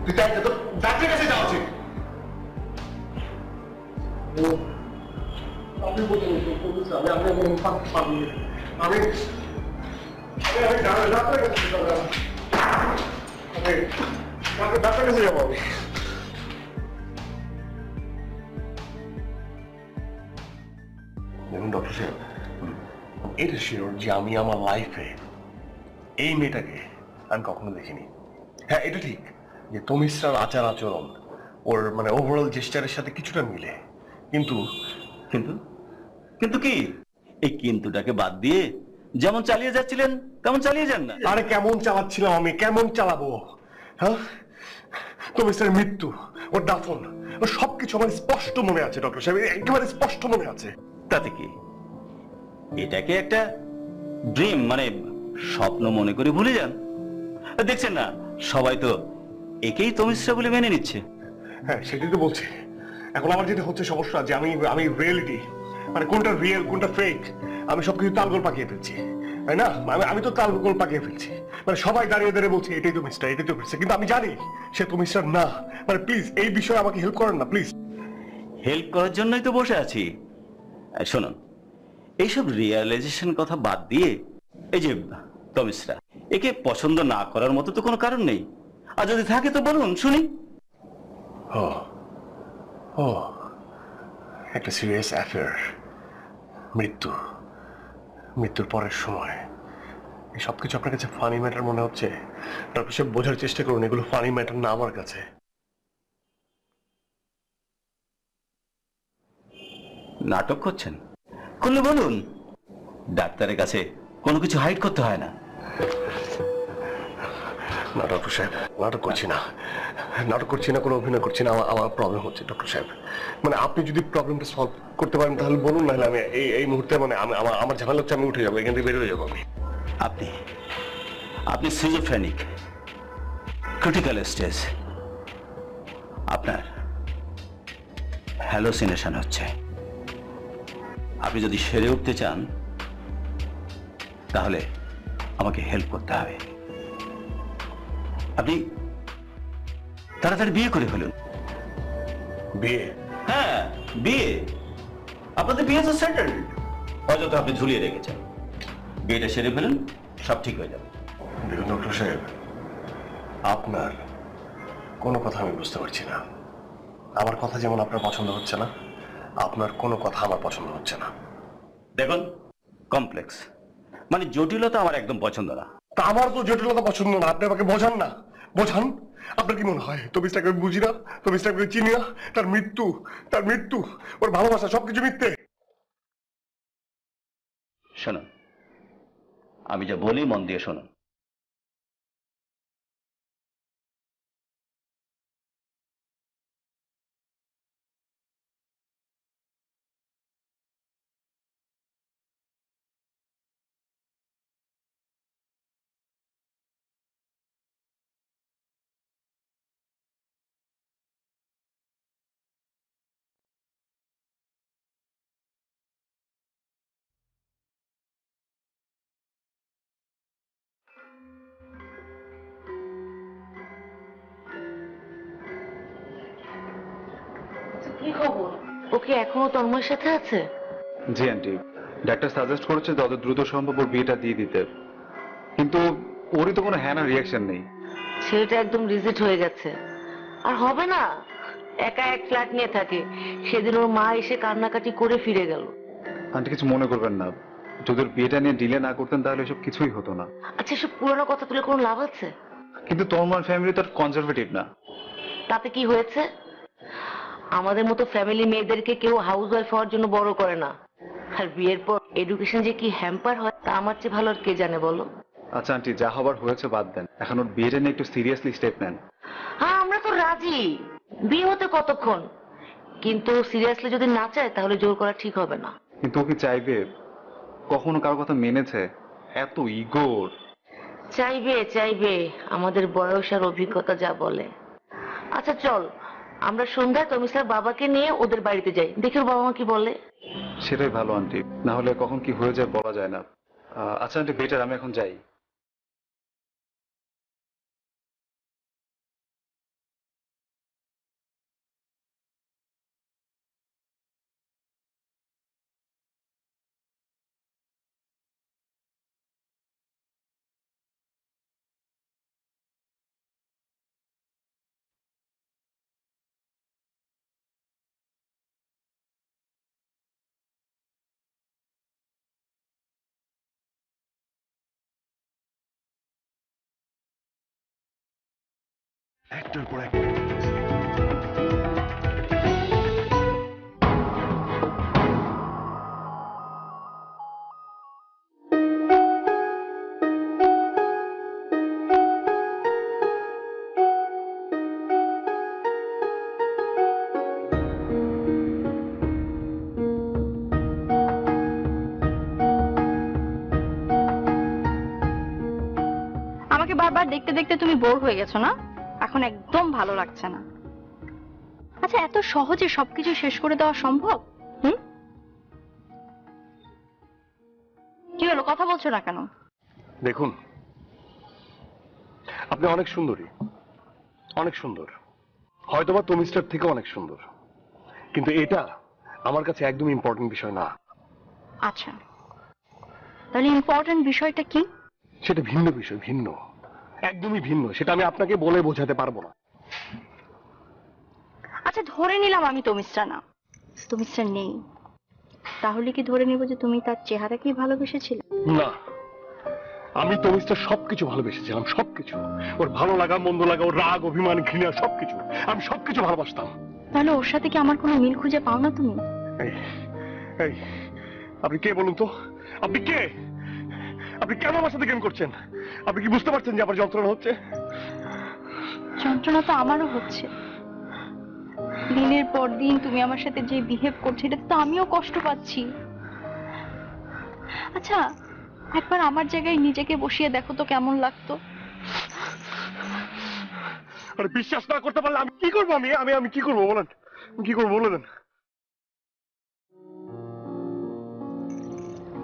তুই ডাক্তারের কাছে যাওয়া উচিত। আপনি বলছেন আমি ডাক্তারের কাছে যাবো। আমি ডক্টর সাহেব, এটা শিওর যে আমি আমার লাইফে এই মেয়েটাকে আমি কখনো দেখিনি। হ্যাঁ, এটা ঠিক যে তমিশ্রার আচার আচরণ ওর মানে ওভারঅল জেস্টারের সাথে কিছুটা মিলে, কিন্তু কিন্তু কিন্তু কি, এই কিন্তুটাকে বাদ দিয়ে যেমন চালিয়ে যাচ্ছিলেন তেমন চালিয়ে যান না। আরে কেমন চালাচ্ছিলাম আমি, কেমন চালাবো? হ্যাঁ, তমিশ্রার মৃত্যু, ওর দাফন, ওর সবকিছু আমার স্পষ্ট মনে আছে ডক্টর সাহেব, একেবারে স্পষ্ট মনে আছে। তাতে কি, এটাকে একটা ড্রিম মানে স্বপ্ন মনে করে ভুলে যান। দেখছেন না, সবাই তো একেই তমিশ্রা বলে মেনে নিচ্ছে। হ্যাঁ, সেটাই তো বলছি। এখন আমার যেটা হচ্ছে সমস্যা যে আমি আমি রিয়েলিটি মানে কোনটা রিয়েল কোনটা ফেক আমি সবকিছু তালগোল পাকিয়ে ফেলছি, তাই না? আমি তো তালগোল পাকিয়ে ফেলছি, মানে সবাই দাঁড়িয়ে দাঁড়িয়ে বলছে এটাই তো মিস্টার, এটাই তো মিস্টার, কিন্তু আমি জানি সে তো মিস্টার না। মানে প্লিজ এই বিষয়ে আমাকে হেল্প করেন না প্লিজ। হেল্প করার জন্যই তো বসে আছি। শুনুন, এইসব রিয়েলাইজেশন কথা বাদ দিয়ে এই যে তমিশ্রা, একে পছন্দ না করার মতো তো কোনো কারণ নেই, আর যদি থাকে তো বলুন শুনি। ও ও, একটা সিরিয়াস অ্যাফেয়ার, মৃত্যু, মৃত্যুর পরের সময়, এই সবকিছু আপনার কাছে ফানি ম্যাটার মনে হচ্ছে? ডক্টর সাহেব, বোঝার চেষ্টা করুন, এগুলো ফানি ম্যাটার না আমার কাছে। নাটক করছেন? করলে বলুন, ডাক্তারের কাছে কোনো কিছু হাইড করতে হয় না। না ডক্টর সাহেব, নাটক করছি না, নাটক করছি না, কোনো অভিনয় করছি না। আমার প্রবলেম হচ্ছে ডক্টর সাহেব, মানে আপনি যদি প্রবলেমটা সলভ করতে পারেন তাহলে বলুন, নাহলে আমি এই মুহূর্তে মানে আমার ঝামেলা হচ্ছে, আমি উঠে যাবো এখান থেকে, বের হয়ে যাবো আমি। আপনি আপনি সিজোফ্রেনিক, ক্রিটিক্যাল স্টেজ, আপনার হ্যালোসিনেশন হচ্ছে। আপনি যদি সেরে উঠতে চান তাহলে আমাকে হেল্প করতে হবে। আপনি তাড়াতাড়ি বিয়ে করে ফেলুন। বিয়ে? হ্যাঁ, বিয়ে। আপনাদের বিয়ে তো সেটেলড, অযথা আপনি ঝুলিয়ে রেখেছেন। বিয়েটা সেরে ফেলুন, সব ঠিক হয়ে যাবে। দেখুন ডক্টর সাহেব, আপনার কোনো কথা আমি বুঝতে পারছি না। আমার কথা যেমন আপনার পছন্দ হচ্ছে না, আপনার কোনো কথা আমার পছন্দ হচ্ছে না। দেখুন, কমপ্লেক্স মানে জটিলতা আমার একদম পছন্দ না। তা আমার তো জটিলতা পছন্দ না, আপনি আমাকে বোঝান না, বোঝান। আপনার কি মনে হয় তমিশ্রাকে আমি বুঝি না, তমিশ্রাকে চিনি না? তার মৃত্যু, তার মৃত্যু, ওর ভালোবাসা সবকিছু মিথ্যে। শুনুন, আমি যা বলি মন দিয়ে শুনুন। কি খবর? ওকে এখনো তন্ময়ের সাথে আছে? জি আন্টি, ডাক্তার সাজেস্ট করেছে যত দ্রুত সম্ভব ওর বিয়েটা দিয়ে দিতে, কিন্তু ওরই তো কোনো হ্যাঁ না রিয়াকশন নেই। ছেলেটা একদম রিজিট হয়ে গেছে, আর হবে না। একা এক ফ্ল্যাট নিয়ে থাকে, সেদিন ওর মা এসে কান্নাকাটি করে ফিরে গেল। আন্টি কিছু মনে করবেন না, যদি ওর বিয়েটা নিয়ে ডিলে না করতেন তাহলে এসব কিছুই হতো না। আচ্ছা, সব পুরোনো কথা তুলে কোনো লাভ আছে? কিন্তু তোমার ফ্যামিলি তো কনজারভেটিভ না। তাতে কি হয়েছে? আমাদের মতো ফ্যামিলি মেয়েদেরকে কেউ হাউস ওয়াইফ হওয়ার জন্য বড় করে না। আর বিয়ের পর এডুকেশন যে কি হ্যাম্পার হয় তা আমার চেয়ে ভালো আর কে জানে বলো। আচ্ছা আন্টি, যা হবার হয়েছে বাদ দেন, এখন ওর বিয়েটা নিয়ে একটু সিরিয়াসলি স্টেপ নেন। হ্যাঁ, আমরা তো রাজি, বিয়ে হতে কতক্ষণ, কিন্তু সিরিয়াসলি যদি না চায় তাহলে জোর করা ঠিক হবে না। কিন্তু ও কি চাইবে? কখনো কারোর কথা মেনেছে? এত ইগোর। চাইবে চাইবে, আমাদের বয়স আর অভিজ্ঞতা যা বলে। আচ্ছা চল, আমরা সন্ধ্যায় তমিশ্রার বাবাকে নিয়ে ওদের বাড়িতে যাই, দেখি ওর বাবা মা কি বলে। সেটাই ভালো আন্টি, না হলে কখন কি হয়ে যায় বলা যায় না। আচ্ছা আন্টি, বেটার আমি এখন যাই। একটার পর একটা। আমাকে বারবার দেখতে দেখতে তুমি বোর হয়ে গেছো না? এখন একদম ভালো লাগছে না। আচ্ছা, এত সহজে সবকিছু শেষ করে দেওয়া সম্ভব? হুম, কি হলো, কথা বলছো না কেন? দেখুন, আপনি অনেক সুন্দরী, অনেক সুন্দর, হয়তোবা তমিস্টার থেকে অনেক সুন্দর, কিন্তু এটা আমার কাছে একদম ইম্পর্টেন্ট বিষয় না। আচ্ছা, তাহলে ইম্পর্টেন্ট বিষয়টা কি? সেটা ভিন্ন বিষয়, ভিন্ন, একদমই ভিন্ন। সেটা আমি আপনাকে বলে বোঝাতে পারবো না। আচ্ছা, ধরে নিলাম আমি তমিস্টার না, তমিস্টার নেই, তাহলে কি ধরে নিব যে তুমি তার চেহারাকেই ভালোবেসেছিলে? না, আমি তমিস্টার সবকিছু ভালোবেসেছিলাম, সবকিছু। ওর ভালো লাগা, মন্দ লাগা, ওর রাগ, অভিমান, ঘৃণা, সবকিছু আমি সবকিছু ভালোবাসতাম। তাহলে ওর সাথে কি আমার কোনো মিল খুঁজে পাও না তুমি? এই এই আপনি কে বলুন তো? আপনি কে? আপনি কেন আমার সাথে গেম করছেন? আপনি কি বুঝতে পারছেন যে আমার যন্ত্রণা হচ্ছে? যন্ত্রণা তো আমারও হচ্ছে। দিনের পর দিন তুমি আমার সাথে যে বিহেভ করছো, এটা তো আমিও কষ্ট পাচ্ছি। আচ্ছা, একবার আমার জায়গায় নিজেকে বসিয়ে দেখো তো কেমন লাগতো। আরে বিশ্বাস না করতে পারলে আমি কি করবো? আমি আমি আমি কি করবো বলেন? কি করবো বলে দেন।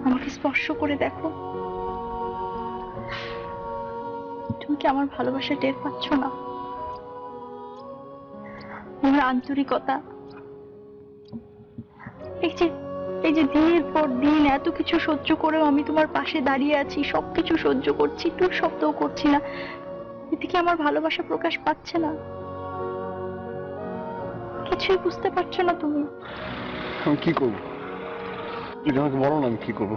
আমাকে স্পর্শ করে দেখো, তুমি কি আমার ভালোবাসা টের পাচ্ছ না? আমার আন্তরিকতা, এই যে দিনের পর দিন এত কিছু সহ্য করেও আমি তোমার পাশে দাঁড়িয়ে আছি, সবকিছু সহ্য করছি, একটু শব্দও করছি না, এতে কি আমার ভালোবাসা প্রকাশ পাচ্ছে না? কিছুই বুঝতে পারছো না তুমি? আমি কি করবো? যদি আমাকে বলো না আমি কি করবো?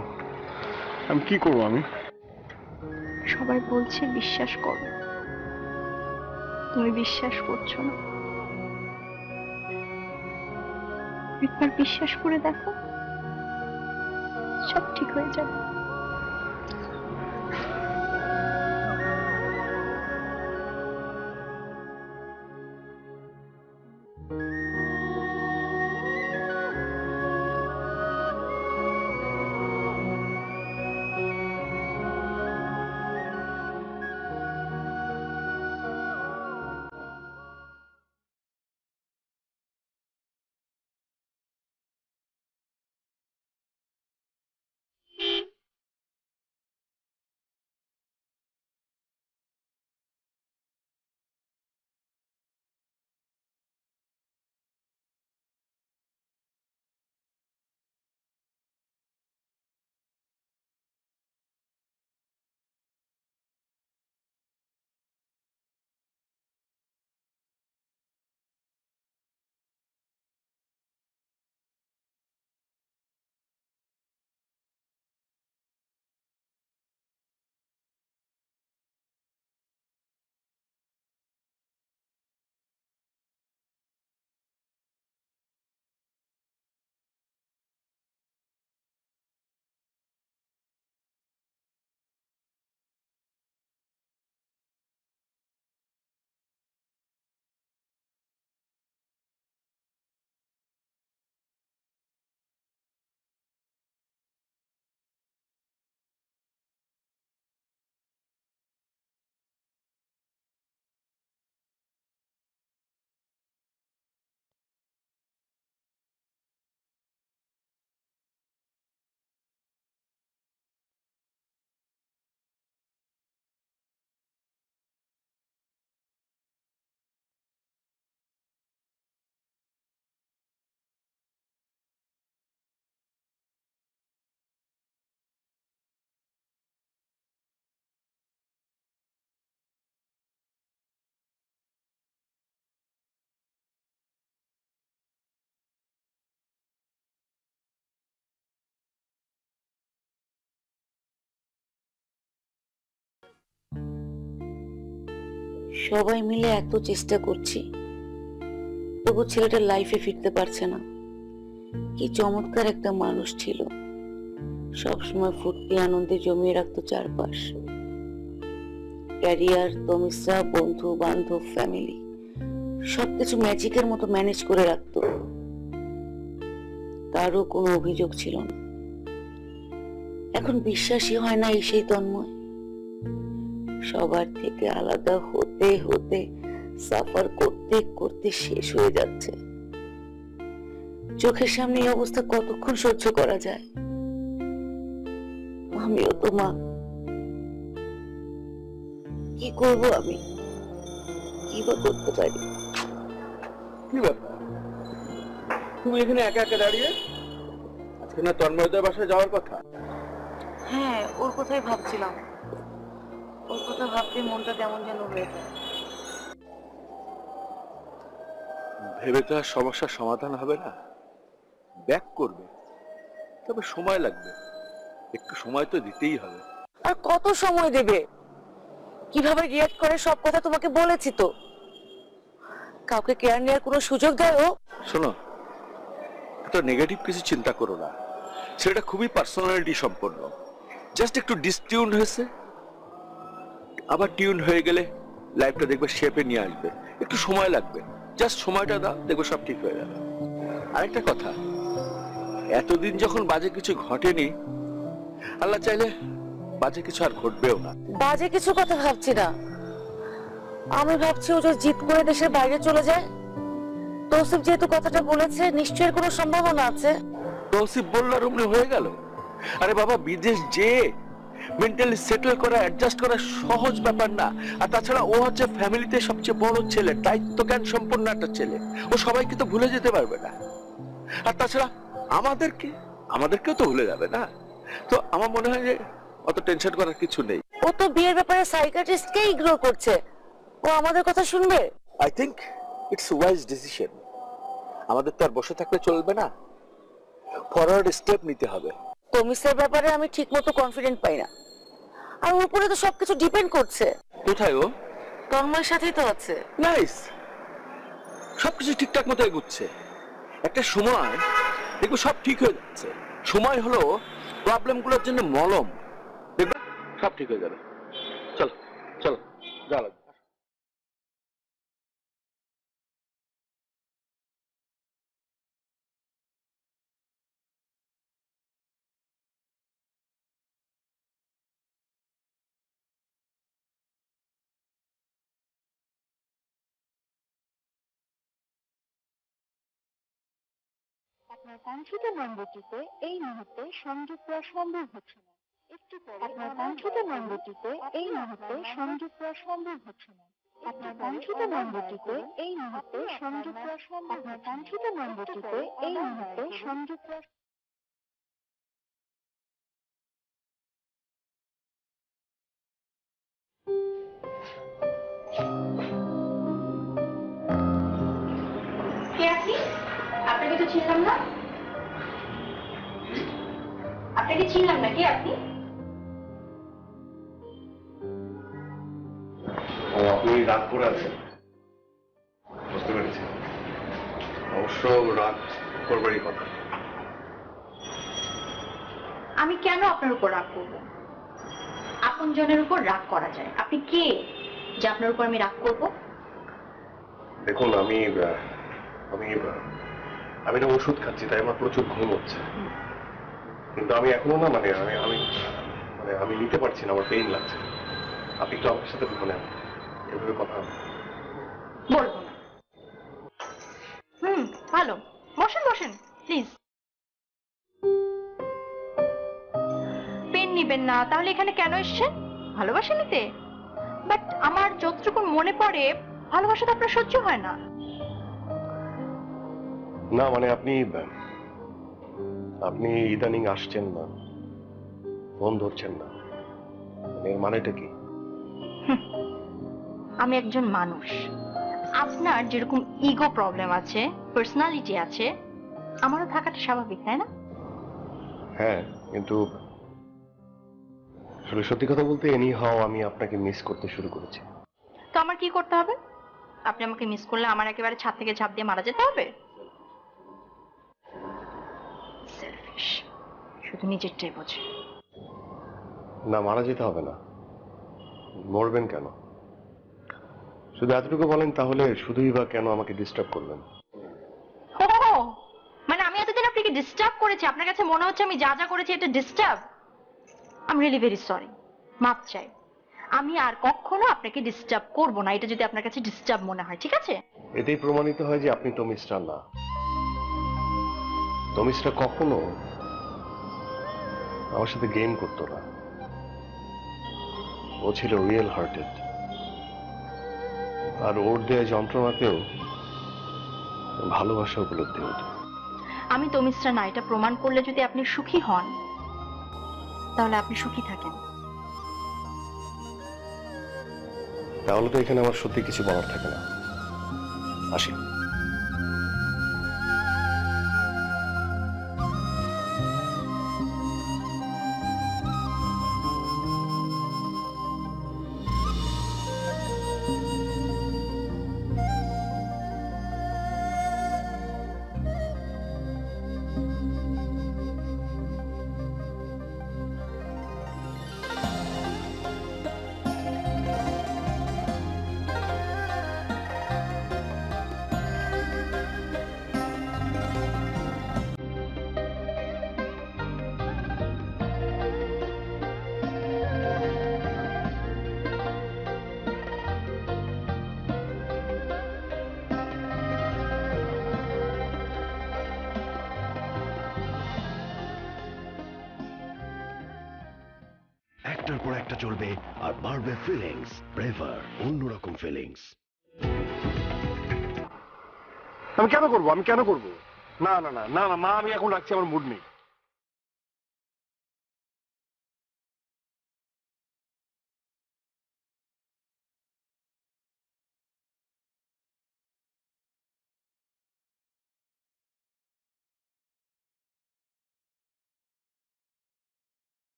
আমি কি করবো? আমি সবাই বলছে বিশ্বাস করো, তুমি বিশ্বাস করছো না। একবার বিশ্বাস করে দেখো, সব ঠিক হয়ে যাবে। সবাই মিলে এত চেষ্টা করছি, তবু ছেলেটা লাইফে ফিরতে পারছে না। কি চমৎকার একটা মানুষ ছিল, সবসময় ফুর্তি আনন্দে জমিয়ে রাখতো চারপাশ। ক্যারিয়ার, তমিসা, বন্ধু বান্ধব, ফ্যামিলি সবকিছু ম্যাজিকের মতো ম্যানেজ করে রাখতো। তারও কোনো অভিযোগ ছিল না। এখন বিশ্বাসই হয় না এই সেই তন্ময়। সবার থেকে আলাদা হতে হতে সাফার করতে করতে শেষ হয়ে যাচ্ছে। চোখের সামনে এই অবস্থা কতক্ষণ সহ্য করা যায়? আমিও তো মা, কি করব আমি? কি বা করতে পারি? কি ব্যাপার তুমি এখানে একা একা দাঁড়িয়ে? আজকে না তন্ময়দের বাসায় যাওয়ার কথা? হ্যাঁ, ওর কথাই ভাবছিলাম। ওর কথা ভাবতে মনটা কেমন যেন হয়ে যায়। ভেবে তো আর সমস্যার সমাধান হবে না, ব্যাক করবে, তবে সময় লাগবে। একটু সময় তো দিতেই হবে। আর কত সময় দেবে? কিভাবে রিঅ্যাক্ট করে সব কথা তোমাকে বলেছি তো। কাউকে কেয়ার নেওয়ার কোনো সুযোগ দেয় ও? শোনো, এত নেগেটিভ কিছু চিন্তা করো না। সেটা খুবই পার্সোনালিটি সম্পন্ন। জাস্ট একটু ডিসটিউন হয়েছে, আবার টিউন হয়ে গেলে লাইফটা দেখবে শেপে নিয়ে আসবে। একটু সময় লাগবে, জাস্ট সময়টা দাও, দেখবে সব ঠিক হয়ে যাবে। আরেকটা কথা, এতদিন যখন বাজে কিছু ঘটেনি, আল্লাহ চাইলে বাজে কিছু আর ঘটবেও না। বাজে কিছু কথা ভাবছি না। আমি ভাবছি ও যদি জিদ করে দেশের বাইরে চলে যায়। তৌসিফ যেহেতু কথাটা বলেছে, নিশ্চয়ই কোনো সম্ভাবনা আছে। তৌসিফ বলল আর অমনি হয়ে গেল? আরে বাবা, বিদেশ যে মেন্টালি সেটেল করা, অ্যাডজাস্ট করা সহজ ব্যাপার না। আর তাছাড়া ও হচ্ছে ফ্যামিলিতে সবচেয়ে বড় ছেলে, দায়িত্ব জ্ঞান সম্পন্ন একটা ছেলে। ও সবাইকে তো ভুলে যেতে পারবে না। আর তাছাড়া আমাদেরকেও তো ভুলে যাবে না। তো আমার মনে হয় যে অত টেনশন করার কিছু নেই। ও তো বিয়ের ব্যাপারে সাইকিয়াট্রিস্টকে ইগনোর করছে। ও আমাদের কথা শুনবে? I think it's wise decision. আমাদের তো আর বসে থাকলে চলবে না, ফরওয়ার্ড স্টেপ নিতে হবে। তমিসের ব্যাপারে আমি ঠিকমতো কনফিডেন্ট পাই না। আর ওর উপরে তো সবকিছু ডিপেন্ড করছে। কোথায় ও? তন্ময়ের সাথেই তো আছে। নাইস, সবকিছু ঠিকঠাক মতো এগুচ্ছে। একটা সময় দেখবো সব ঠিক হয়ে যাচ্ছে। সময় হলো প্রবলেমগুলোর জন্য মলম। দেখবে সব ঠিক হয়ে যাবে। চলো চলো, যাওয়া লাগবে। আপনার কাঙ্ক্ষিত নম্বরটিতে এই মুহূর্তে সংযোগ করা সম্ভব হচ্ছে না। একটু পরে আপনার কাঙ্ক্ষিত নম্বরটিতে এই মুহূর্তে সংযোগ করা সম্ভব হচ্ছে না। আপনার কাঙ্ক্ষিত নম্বরটিতে এই মুহূর্তে সংযোগ করা সম্ভব। আপনার কাঙ্ক্ষিত নম্বরটিতে এই মুহূর্তে সংযোগ করা। কে আপনি? আপনাকে তো চিনলাম না। আপনাকে চিনলাম না, কে আপনি? আপনি রাগ করে আছেন, বুঝতে পেরেছি। অবশ্য রাগ করবারই কথা। আমি কেন আপনার উপর রাগ করব? আপনজনের উপর রাগ করা যায়। আপনি কে যে আপনার উপর আমি রাগ করব? দেখুন, আমি না ওষুধ খাচ্ছি, তাই আমার প্রচুর ঘুম হচ্ছে। কিন্তু আমি এখনো না আমি নিতে পারছি না, আমার পেইন লাগছে। আপনি একটু আমার সাথে এভাবে কথা বলবো না। ভালো, বসেন বসেন প্লিজ। পেন নিবেন না তাহলে এখানে কেন এসেছেন? ভালোবাসা নিতে? বাট আমার যতটুকু মনে পড়ে ভালোবাসা তো আপনার সহ্য হয় না। না, আপনি ইদানিং আসছেন না, ফোন ধরছেন না, এর মানেটা কি? আমি একজন মানুষ। আপনার যেরকম ইগো প্রবলেম আছে, পার্সোনালিটি আছে, আমারও থাকাটা স্বাভাবিক, তাই না? হ্যাঁ, কিন্তু আসলে সত্যি কথা বলতে এনি হাও আমি আপনাকে মিস করতে শুরু করেছি। তো আমার কি করতে হবে? আপনি আমাকে মিস করলে আমার একেবারে ছাদ থেকে ঝাঁপ দিয়ে মারা যেতে হবে? সেলফিশ, শুধু নিজেরটাই বোঝে। না, মারা যেতে হবে না। মরবেন কেন? শুধু এতটুকু বলেন, তাহলে শুধুই বা কেন আমাকে ডিস্টার্ব করবেন? ও, মানে আমি এতদিন আপনাকে ডিস্টার্ব করেছি, আপনার কাছে মনে হচ্ছে আমি যা যা করেছি এটা disturb? I am really very sorry, মাপ চাই। আমি আর কখনো আপনাকে ডিস্টার্ব করব না, এটা যদি আপনার কাছে ডিস্টার্ব মনে হয়, ঠিক আছে? এতেই প্রমাণিত হয় যে আপনি তমিশ্রা না। তমিশ্রা কখনো আমার সাথে গেম করতো না। ও ছিল রিয়েল হার্টেড, আর ওর দেয়া যন্ত্রণাতেও ভালোবাসা উপলব্ধি হতো। আমি তমিশ্রা না, এটা প্রমাণ করলে যদি আপনি সুখী হন তাহলে আপনি সুখী থাকেন। তাহলে তো এখানে আমার সত্যি কিছু বলার থাকে না। আসি। একটার পর একটা চলবে আর বাড়বে ফিলিংস। ব্রেভার, অন্যরকম ফিলিংস। আমি কেন করবো? না না না না না মা, আমি এখন রাখছি, আমার মুড নেই।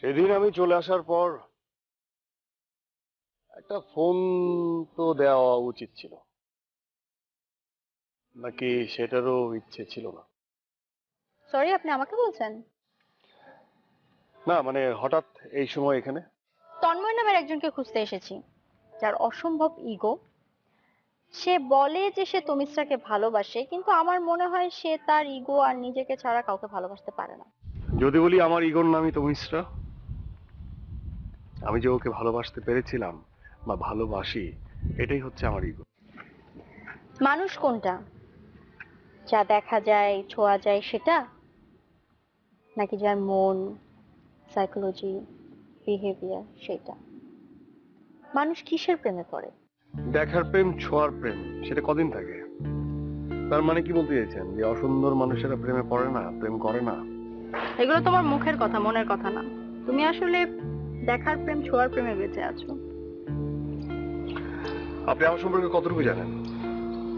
সেদিন আমি চলে আসার পর একটা ফোন তো দেওয়া উচিত ছিল, নাকি সেটারও ইচ্ছে ছিল না? সরি, আপনি আমাকে বলছেন? না মানে হঠাৎ এই সময় এখানে? তন্ময় নামের একজনকে খুঁজতে এসেছি, যার অসম্ভব ইগো। সে বলে যে সে তমিশ্রাকে ভালোবাসে, কিন্তু আমার মনে হয় সে তার ইগো আর নিজেকে ছাড়া কাউকে ভালোবাসতে পারে না। যদি বলি আমার ইগোর নামই তমিশ্রা, আমি যে ওকে ভালোবাসতে পেরেছিলাম বা ভালোবাসি, এটাই হচ্ছে আমার ইগো। মানুষ কোনটা? যা দেখা যায়, ছোঁয়া যায় সেটা, নাকি যার মন, সাইকোলজি, বিহেভিয়ার সেটা? মানুষ কিসের প্রেমে পড়ে? দেখার প্রেম, ছোঁয়ার প্রেম, সেটা কদিন থাকে? তার মানে কি বলতে চাইছেন যে অসুন্দর মানুষেরা প্রেমে পড়ে না, প্রেম করে না? এগুলো তোমার মুখের কথা, মনের কথা না। তুমি আসলে দেখার প্রেম, ছোঁয়ার প্রেমে বেঁচে আছো। আপনি আমার সম্পর্কে কতটুকু জানেন?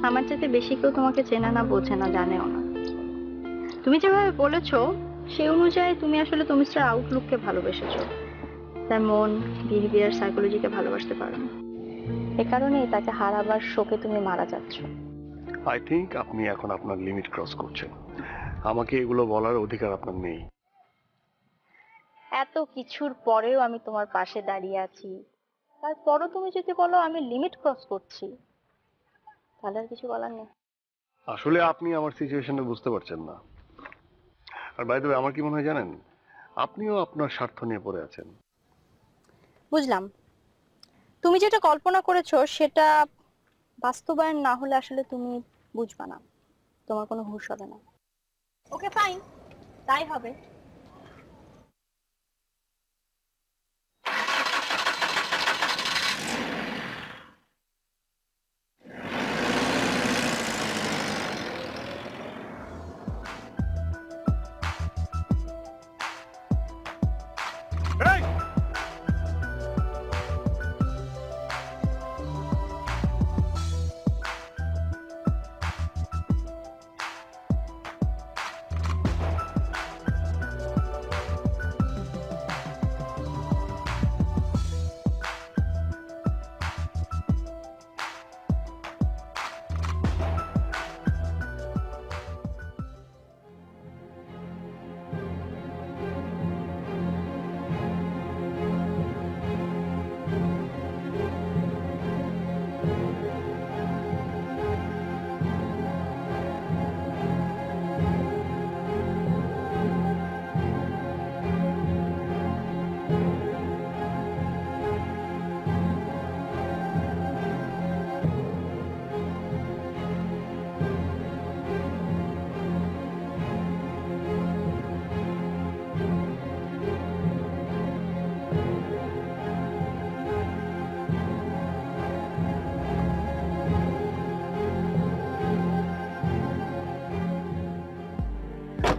আমার চাইতে বেশি কেউ তোমাকে চেনে না, বোঝে না, জানেও না। তুমি যেভাবে বলেছো সেই অনুযায়ী তুমি আসলে তমিশ্রার আউটলুককে ভালোবেসেছো, তার মন, বিহেভিয়ার, সাইকোলজিকে ভালোবাসতে পারো না। এ কারণেই তাকে হারাবার শোকে তুমি মারা যাচ্ছ। আই থিংক আপনি এখন আপনার লিমিট ক্রস করছেন। আমাকে এগুলো বলার অধিকার আপনার নেই। এত কিছুর পরেও আমি তোমার পাশে দাঁড়িয়ে আছি, তারপরও তুমি যদি বলো আমি লিমিট ক্রস করছি, তাহলে আর কিছু বলার নেই। আসলে আপনি আমার সিচুয়েশনটা বুঝতে পারছেন না। আর বাই দ্য ওয়ে, আমার কি মনে হয় জানেন, আপনিও আপনার স্বার্থ নিয়ে পড়ে আছেন। বুঝলাম, তুমি যেটা কল্পনা করেছো সেটা বাস্তবায়ন না হলে আসলে তুমি বুঝবা না, তোমার কোনো হুঁশ হবে না। ওকে ফাইন, তাই হবে।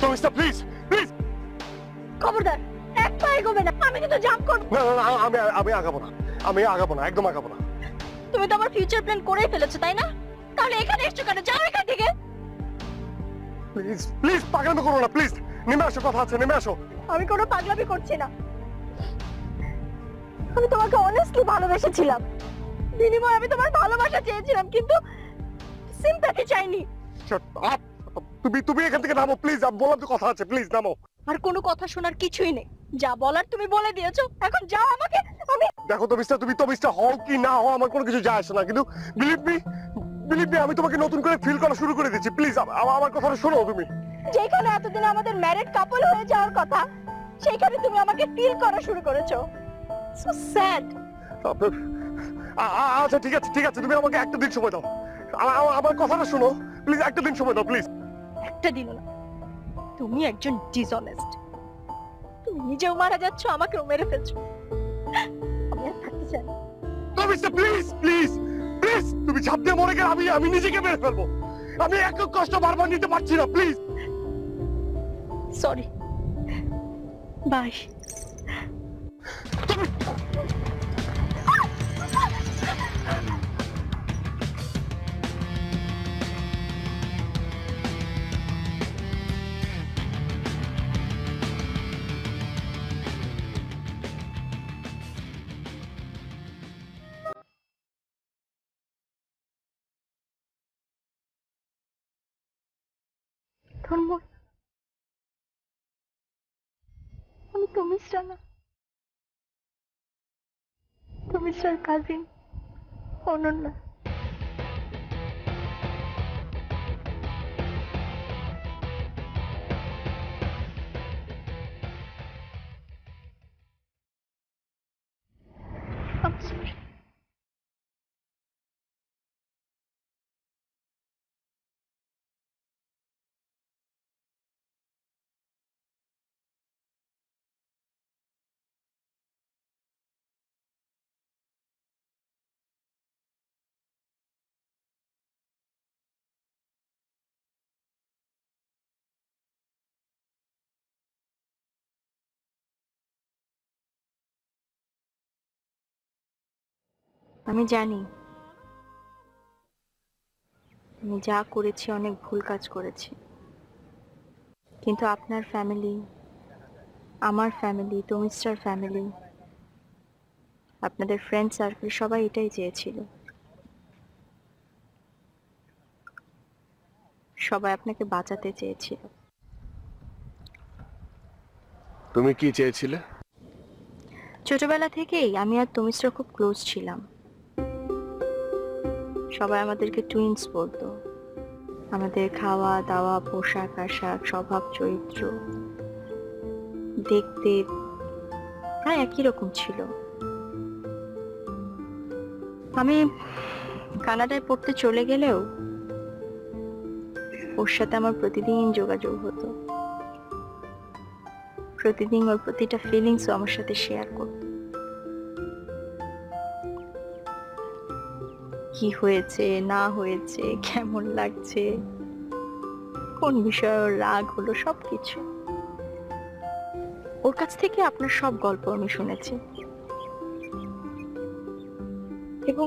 তমিস্তা প্লিজ প্লিজ। খবরদার, এক পা এগোবে না, আমি কিন্তু জাম্প করব। না না না, আমি আগাবো না, আমি আগাবো না, একদম আগাবো না। তুমি তো আমার ফিউচার প্ল্যান করেই ফেলেছো, তাই না? তাহলে এখানে এসছো কেন? যাও এখান থেকে। প্লিজ প্লিজ, পাগলামি করো না প্লিজ, নেমে আসো, কথা আছে, নেমে আসো। আমি কোনো পাগলামি করছি না, আমি তোমাকে অনেস্টলি ভালোবেসেছিলাম, বিনিময়ে আমি তোমার ভালোবাসা চেয়েছিলাম, কিন্তু সিম্প্যাথি চাইনি। তুমি এখান থেকে নামো প্লিজ, বললাম তো কথা আছে, প্লিজ নামো। আর কোনো কথা শোনার কিছুই নেই, যা বলার তুমি বলে দিয়েছো, এখন যাও। আমাকে আমি দেখো তমিস্তা, তুমি তমিস্তা হও কি না হও আমার কোনো কিছু যায় আসে না, কিন্তু বিলিভ মি আমি তোমাকে নতুন করে ফিল করা শুরু করে দিচ্ছি। প্লিজ আমার কথাটা শোনো। তুমি যেখানে এতদিন আমাদের ম্যারিড কাপল হয়ে যাওয়ার কথা, সেখানে তুমি আমাকে ফিল করা শুরু করেছো। So sad. আচ্ছা ঠিক আছে ঠিক আছে, তুমি আমাকে একটা দিন সময় দাও, আমার কথাটা শোনো প্লিজ, একটা দিন সময় দাও প্লিজ। একটা দিন না, তুমি একজন ডিসঅনেস্ট, তুমি নিজেও মারা যাচ্ছ, আমাকেও মেরে ফেলছো। আমি আর থাকতে চাই না। তমিস্তা প্লিজ প্লিজ প্লিজ, তুমি ঝাঁপ দিয়ে মরে গেলে আমি নিজেকে মেরে ফেলবো, আমি এক কষ্ট বারবার নিতে পারছি না, প্লিজ। Sorry, by. আমি তমিস্রা না, তমিস্রার কাজিন অনন্যা। I'm sorry. আমি জানি আমি যা করেছি অনেক ভুল কাজ করেছি, কিন্তু আপনার ফ্যামিলি, আমার ফ্যামিলি, তমিস্রার ফ্যামিলি, আপনাদের ফ্রেন্ড সার্কেল সবাই এটাই চেয়েছিল। সবাই আপনাকে বাঁচাতে চেয়েছিল। তুমি কি চেয়েছিলে? ছোটবেলা থেকেই আমি আর তমিস্রা খুব ক্লোজ ছিলাম, সবাই আমাদেরকে টুইনস বলতো। আমাদের খাওয়া দাওয়া, পোশাক আশাক, স্বভাব চরিত্র দেখতে প্রায় একই রকম ছিল। আমি কানাডায় পড়তে চলে গেলেও ওর সাথে আমার প্রতিদিন যোগাযোগ হতো, প্রতিদিন ওর প্রতিটা ফিলিংসও আমার সাথে শেয়ার করত। কি হয়েছে না হয়েছে, কেমন লাগছে, কোন বিষয়ে ওর রাগ হলো, সবকিছু ওর কাছ থেকে আপনার সব গল্প আমি শুনেছি। এবং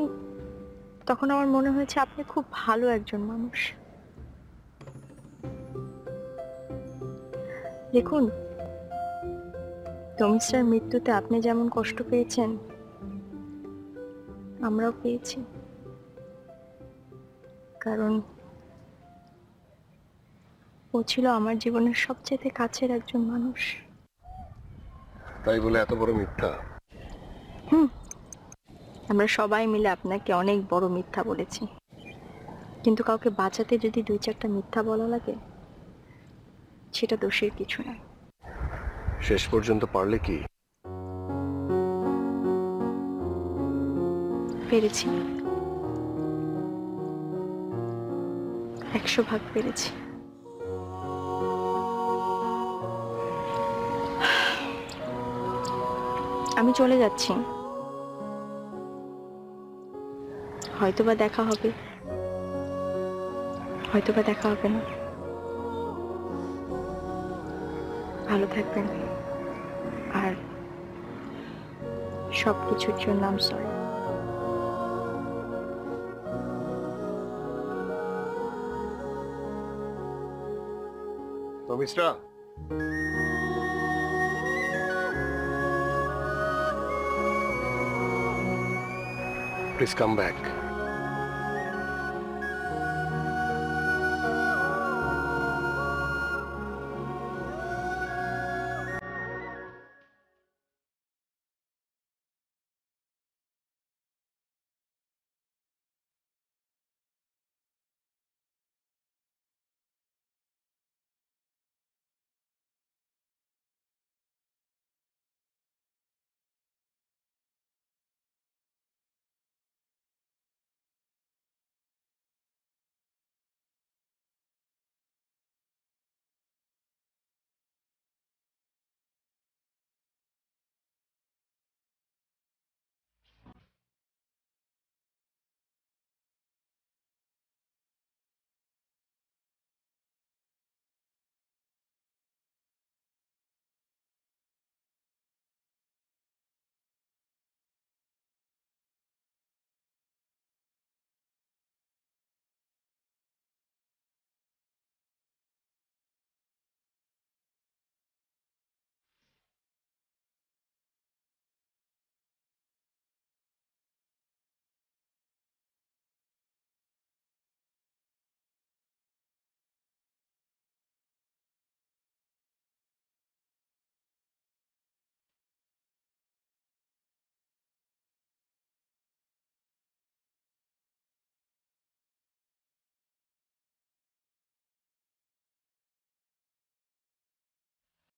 তখন আমার মনে হয়েছে আপনি খুব ভালো একজন মানুষ। দেখুন, তমিস্রার মৃত্যুতে আপনি যেমন কষ্ট পেয়েছেন, আমরাও পেয়েছি, কারণ ও ছিল আমার জীবনের সবচেয়ে কাছের একজন মানুষ। তাই বলে এত বড় মিথ্যা? আমরা সবাই মিলে আপনাকে অনেক বড় মিথ্যা বলেছি, কিন্তু কাউকে বাঁচাতে যদি 2-4টা মিথ্যা বলা লাগে, সেটা দোষের কিছু না। শেষ পর্যন্ত পারলে কি? পেরেছি, 100 ভাগ পেরেছি। আমি চলে যাচ্ছি, হয়তোবা দেখা হবে, হয়তোবা দেখা হবে না। ভালো থাকবেন আর সবকিছুর জন্য I am sorry. Tamishra, please come back.